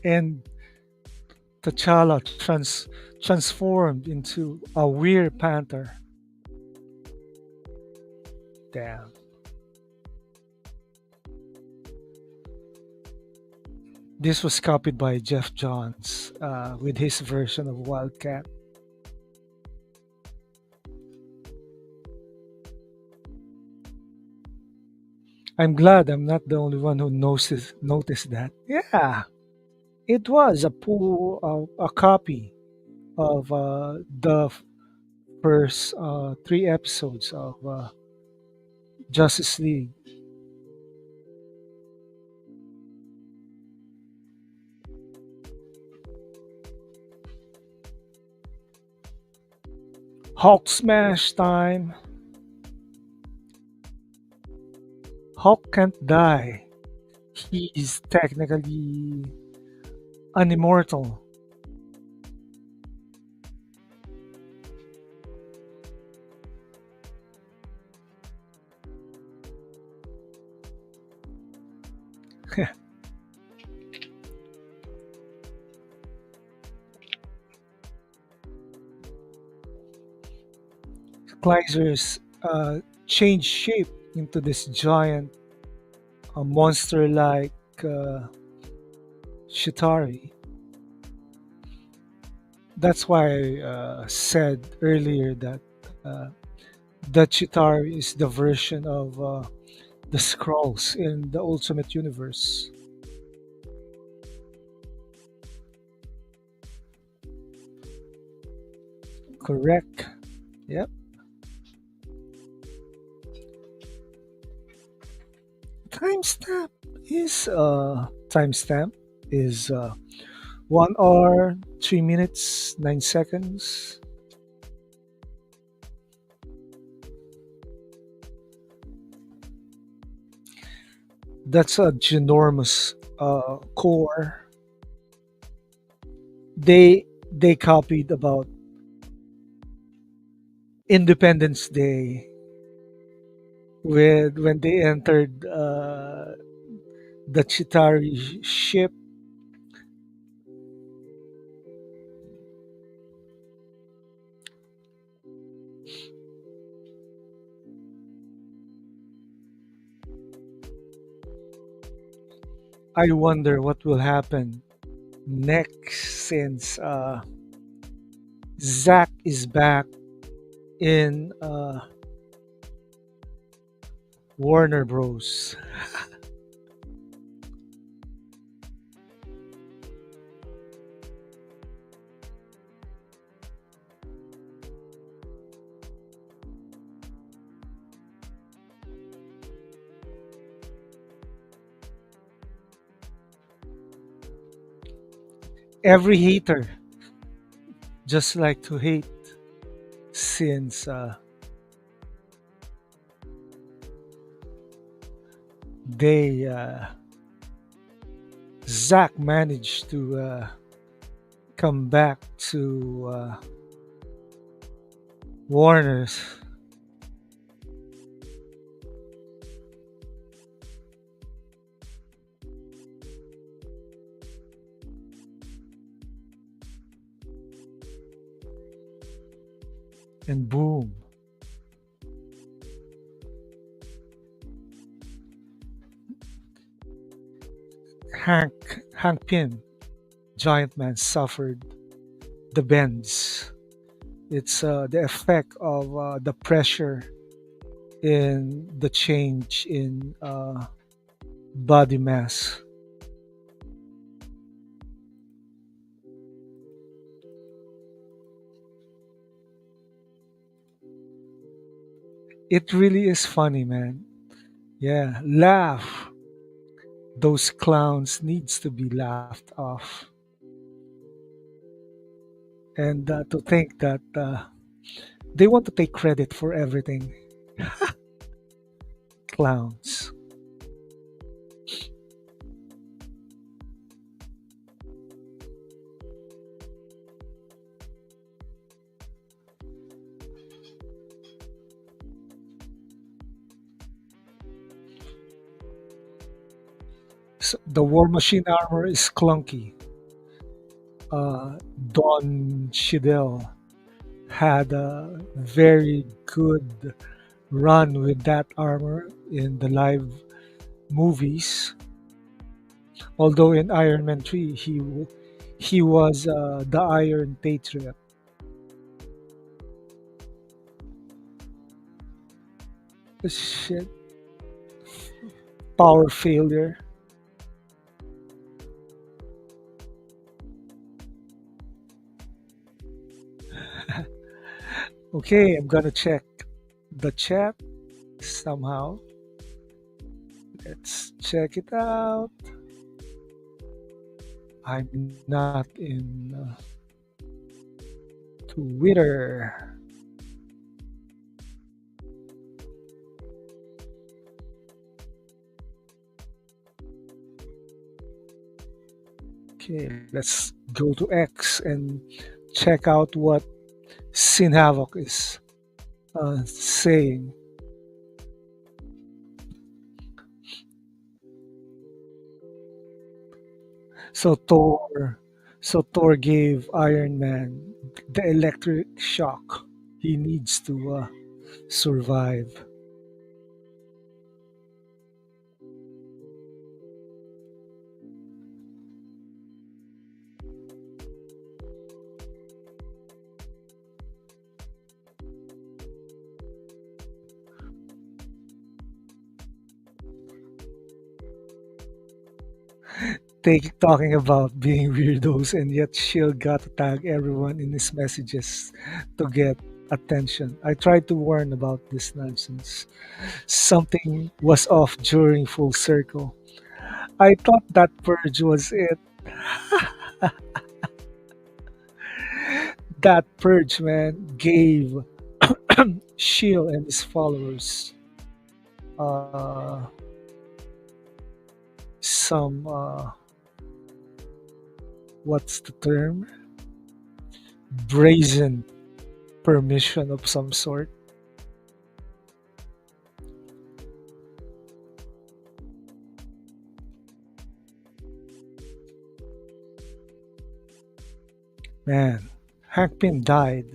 And T'Challa transformed into a weird panther. Damn. This was copied by Jeff Johns with his version of Wildcat. I'm glad I'm not the only one who noticed that. Yeah, it was a copy of the first three episodes of Justice League. Hulk smash time. Hulk can't die. He's technically an immortal. Glyzers change shape into this giant monster like uh, Chitauri. That's why I said earlier that uh, the Chitauri is the version of the Scrolls in the Ultimate Universe. Correct. Yep. Timestamp timestamp is 1 hour 3 minutes 9 seconds. That's a ginormous core. They copied about Independence Day with when they entered the Chitari ship. I wonder what will happen next since Zack is back in Warner Bros. Every hater just like to hate since they Zack managed to come back to Warner's. And boom, Hank Pym, Giant Man, suffered the bends. It's the effect of the pressure in the change in body mass. It really is funny, man. Yeah, laugh. Those clowns needs to be laughed off. And to think that they want to take credit for everything. Clowns. So the War Machine armor is clunky. Don Cheadle had a very good run with that armor in the live movies. Although in Iron Man 3, he was the Iron Patriot. Shit. power failure. Okay, I'm gonna check the chat somehow. Let's check it out. I'm not in Twitter. Okay, let's go to X and check out what Sin Havoc is saying. So Thor gave Iron Man the electric shock he needs to survive. Talking about being weirdos, and yet Shield got to tag everyone in his messages to get attention. I tried to warn about this nonsense. Something was off during Full Circle. I thought that purge was it. That purge, man, gave Shield and his followers uh, some what's the term? Brazen permission of some sort. Man, Hank Pym died.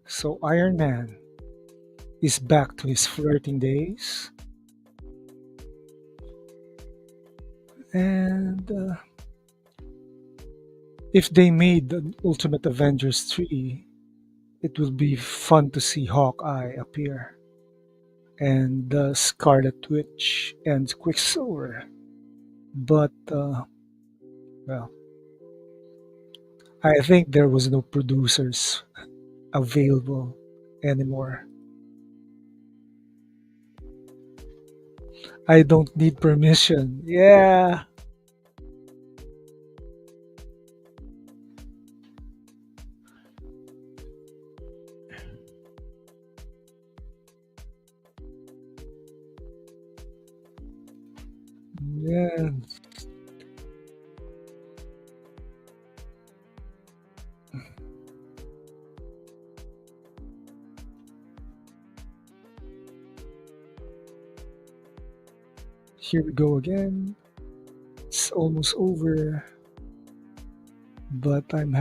So Iron Man is back to his flirting days, and if they made an Ultimate Avengers 3, it will be fun to see Hawkeye appear, and Scarlet Witch and Quicksilver. But, well, I think there was no producers available anymore. I don't need permission. Yeah. Yeah. Here we go again. It's almost over, but I'm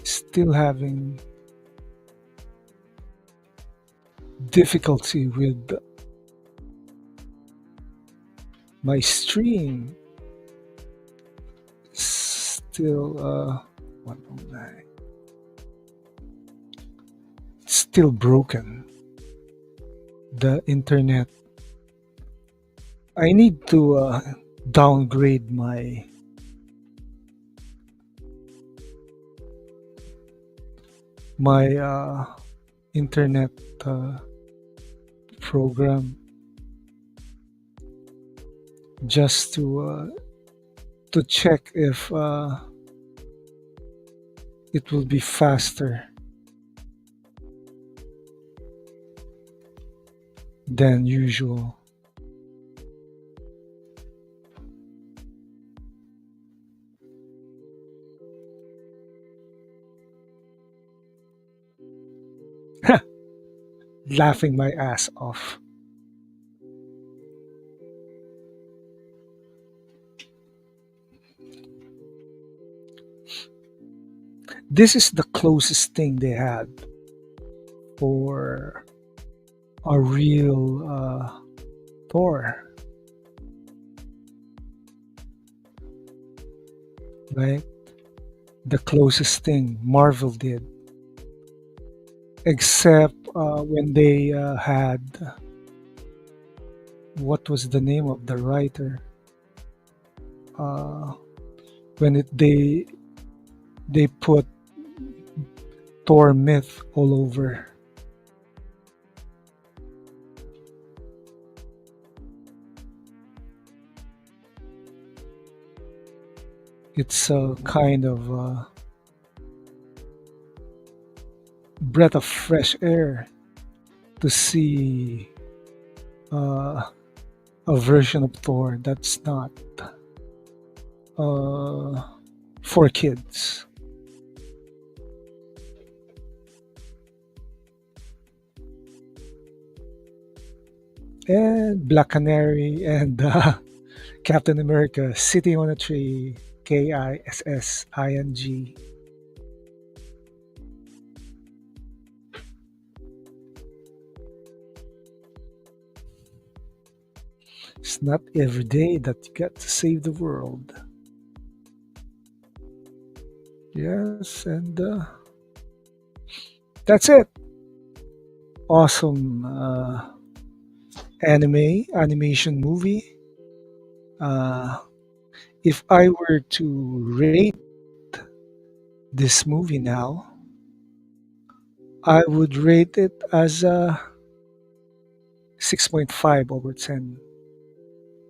still having difficulty with my stream. Still, 109. It's still broken. The internet. I need to downgrade my internet program just to check if it will be faster than usual. Laughing my ass off. This is the closest thing they had for a real Thor, right? The closest thing Marvel did, except when they had what was the name of the writer? Uh, when they put Thor myth all over. It's a kind of breath of fresh air to see uh, a version of Thor that's not uh, for kids. And Black Canary and Captain America sitting on a tree. Kissing. It's not every day that you get to save the world. Yes, and that's it. Awesome animation movie. Uh, if I were to rate this movie now, I would rate it as a 6.5 over 10,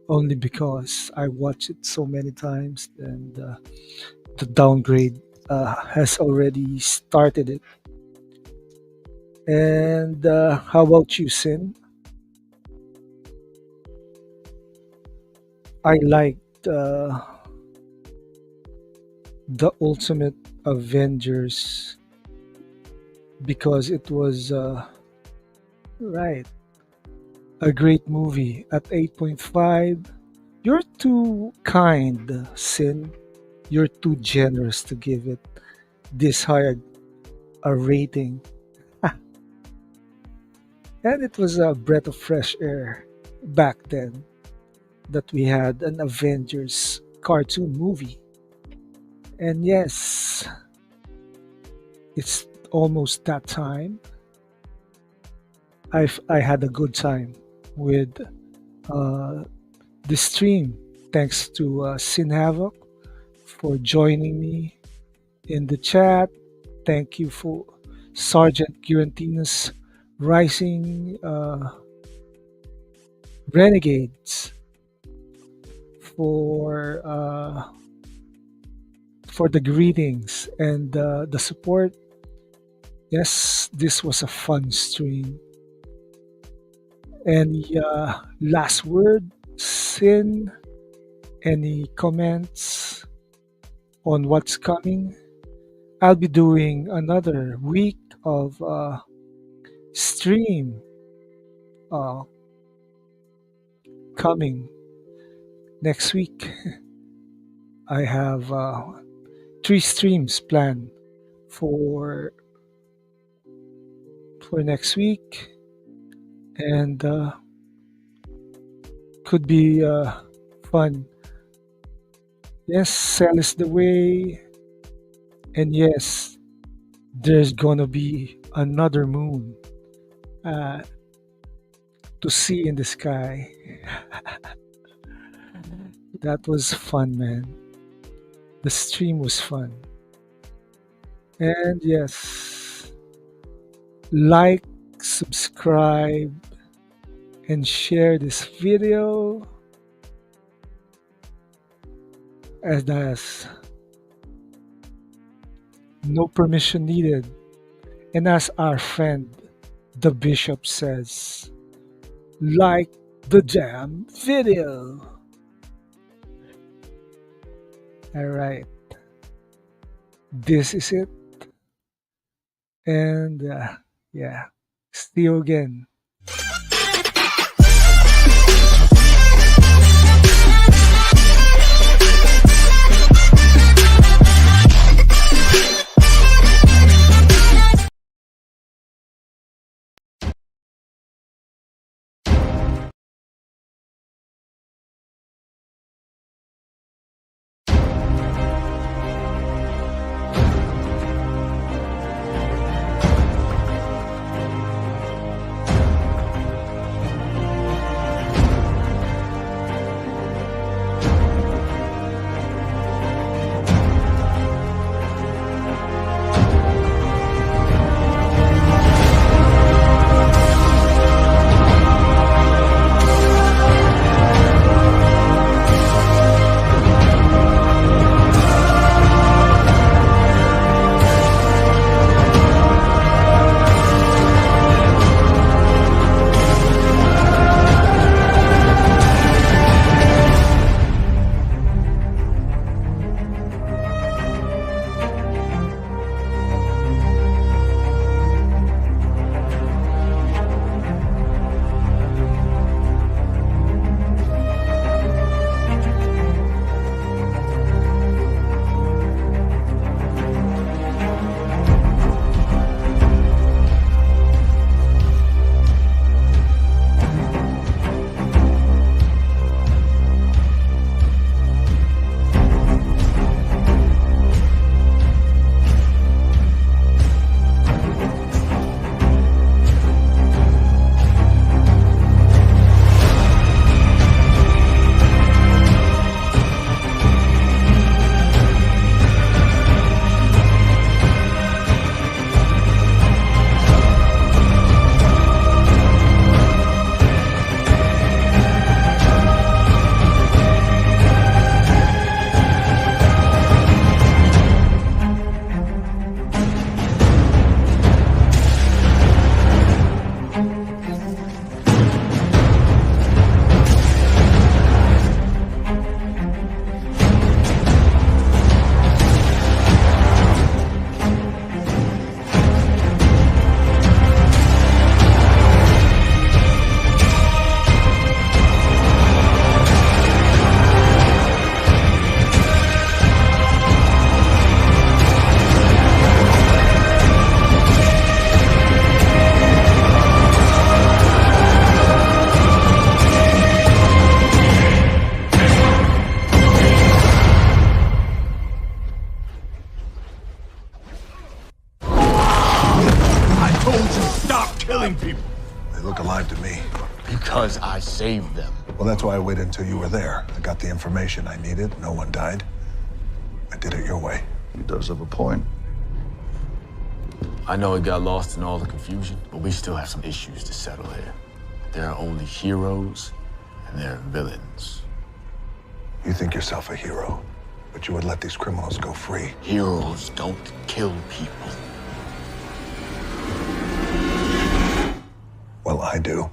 only because I watched it so many times and the downgrade has already started it. And how about you, Sin? I liked the Ultimate Avengers because it was right, a great movie at 8.5. You're too kind, Sin. You're too generous to give it this high a rating. And it was a breath of fresh air back then that we had an Avengers cartoon movie. And yes, it's almost that time. I had a good time with uh, the stream. Thanks to Sin Havoc for joining me in the chat. Thank you for Sergeant Guarantina's Rising Renegades for uh, for the greetings and the support. Yes, this was a fun stream. Any last word, Sin? Any comments on what's coming? I'll be doing another week of stream uh, coming next week. I have 3 streams planned for next week, and could be fun. Yes, Cell is the way, and yes, there's gonna be another moon uh, to see in the sky. That was fun, man. The stream was fun. And yes, like, subscribe, and share this video as no permission needed. And as our friend, the bishop says, like the damn video. All right, this is it. And yeah, see you again. They look alive to me. Because I saved them. Well, that's why I waited until you were there. I got the information I needed. No one died. I did it your way. He does have a point. I know it got lost in all the confusion, but we still have some issues to settle here. There are only heroes and there are villains. You think yourself a hero, but you would let these criminals go free. Heroes don't kill people. Well, I do.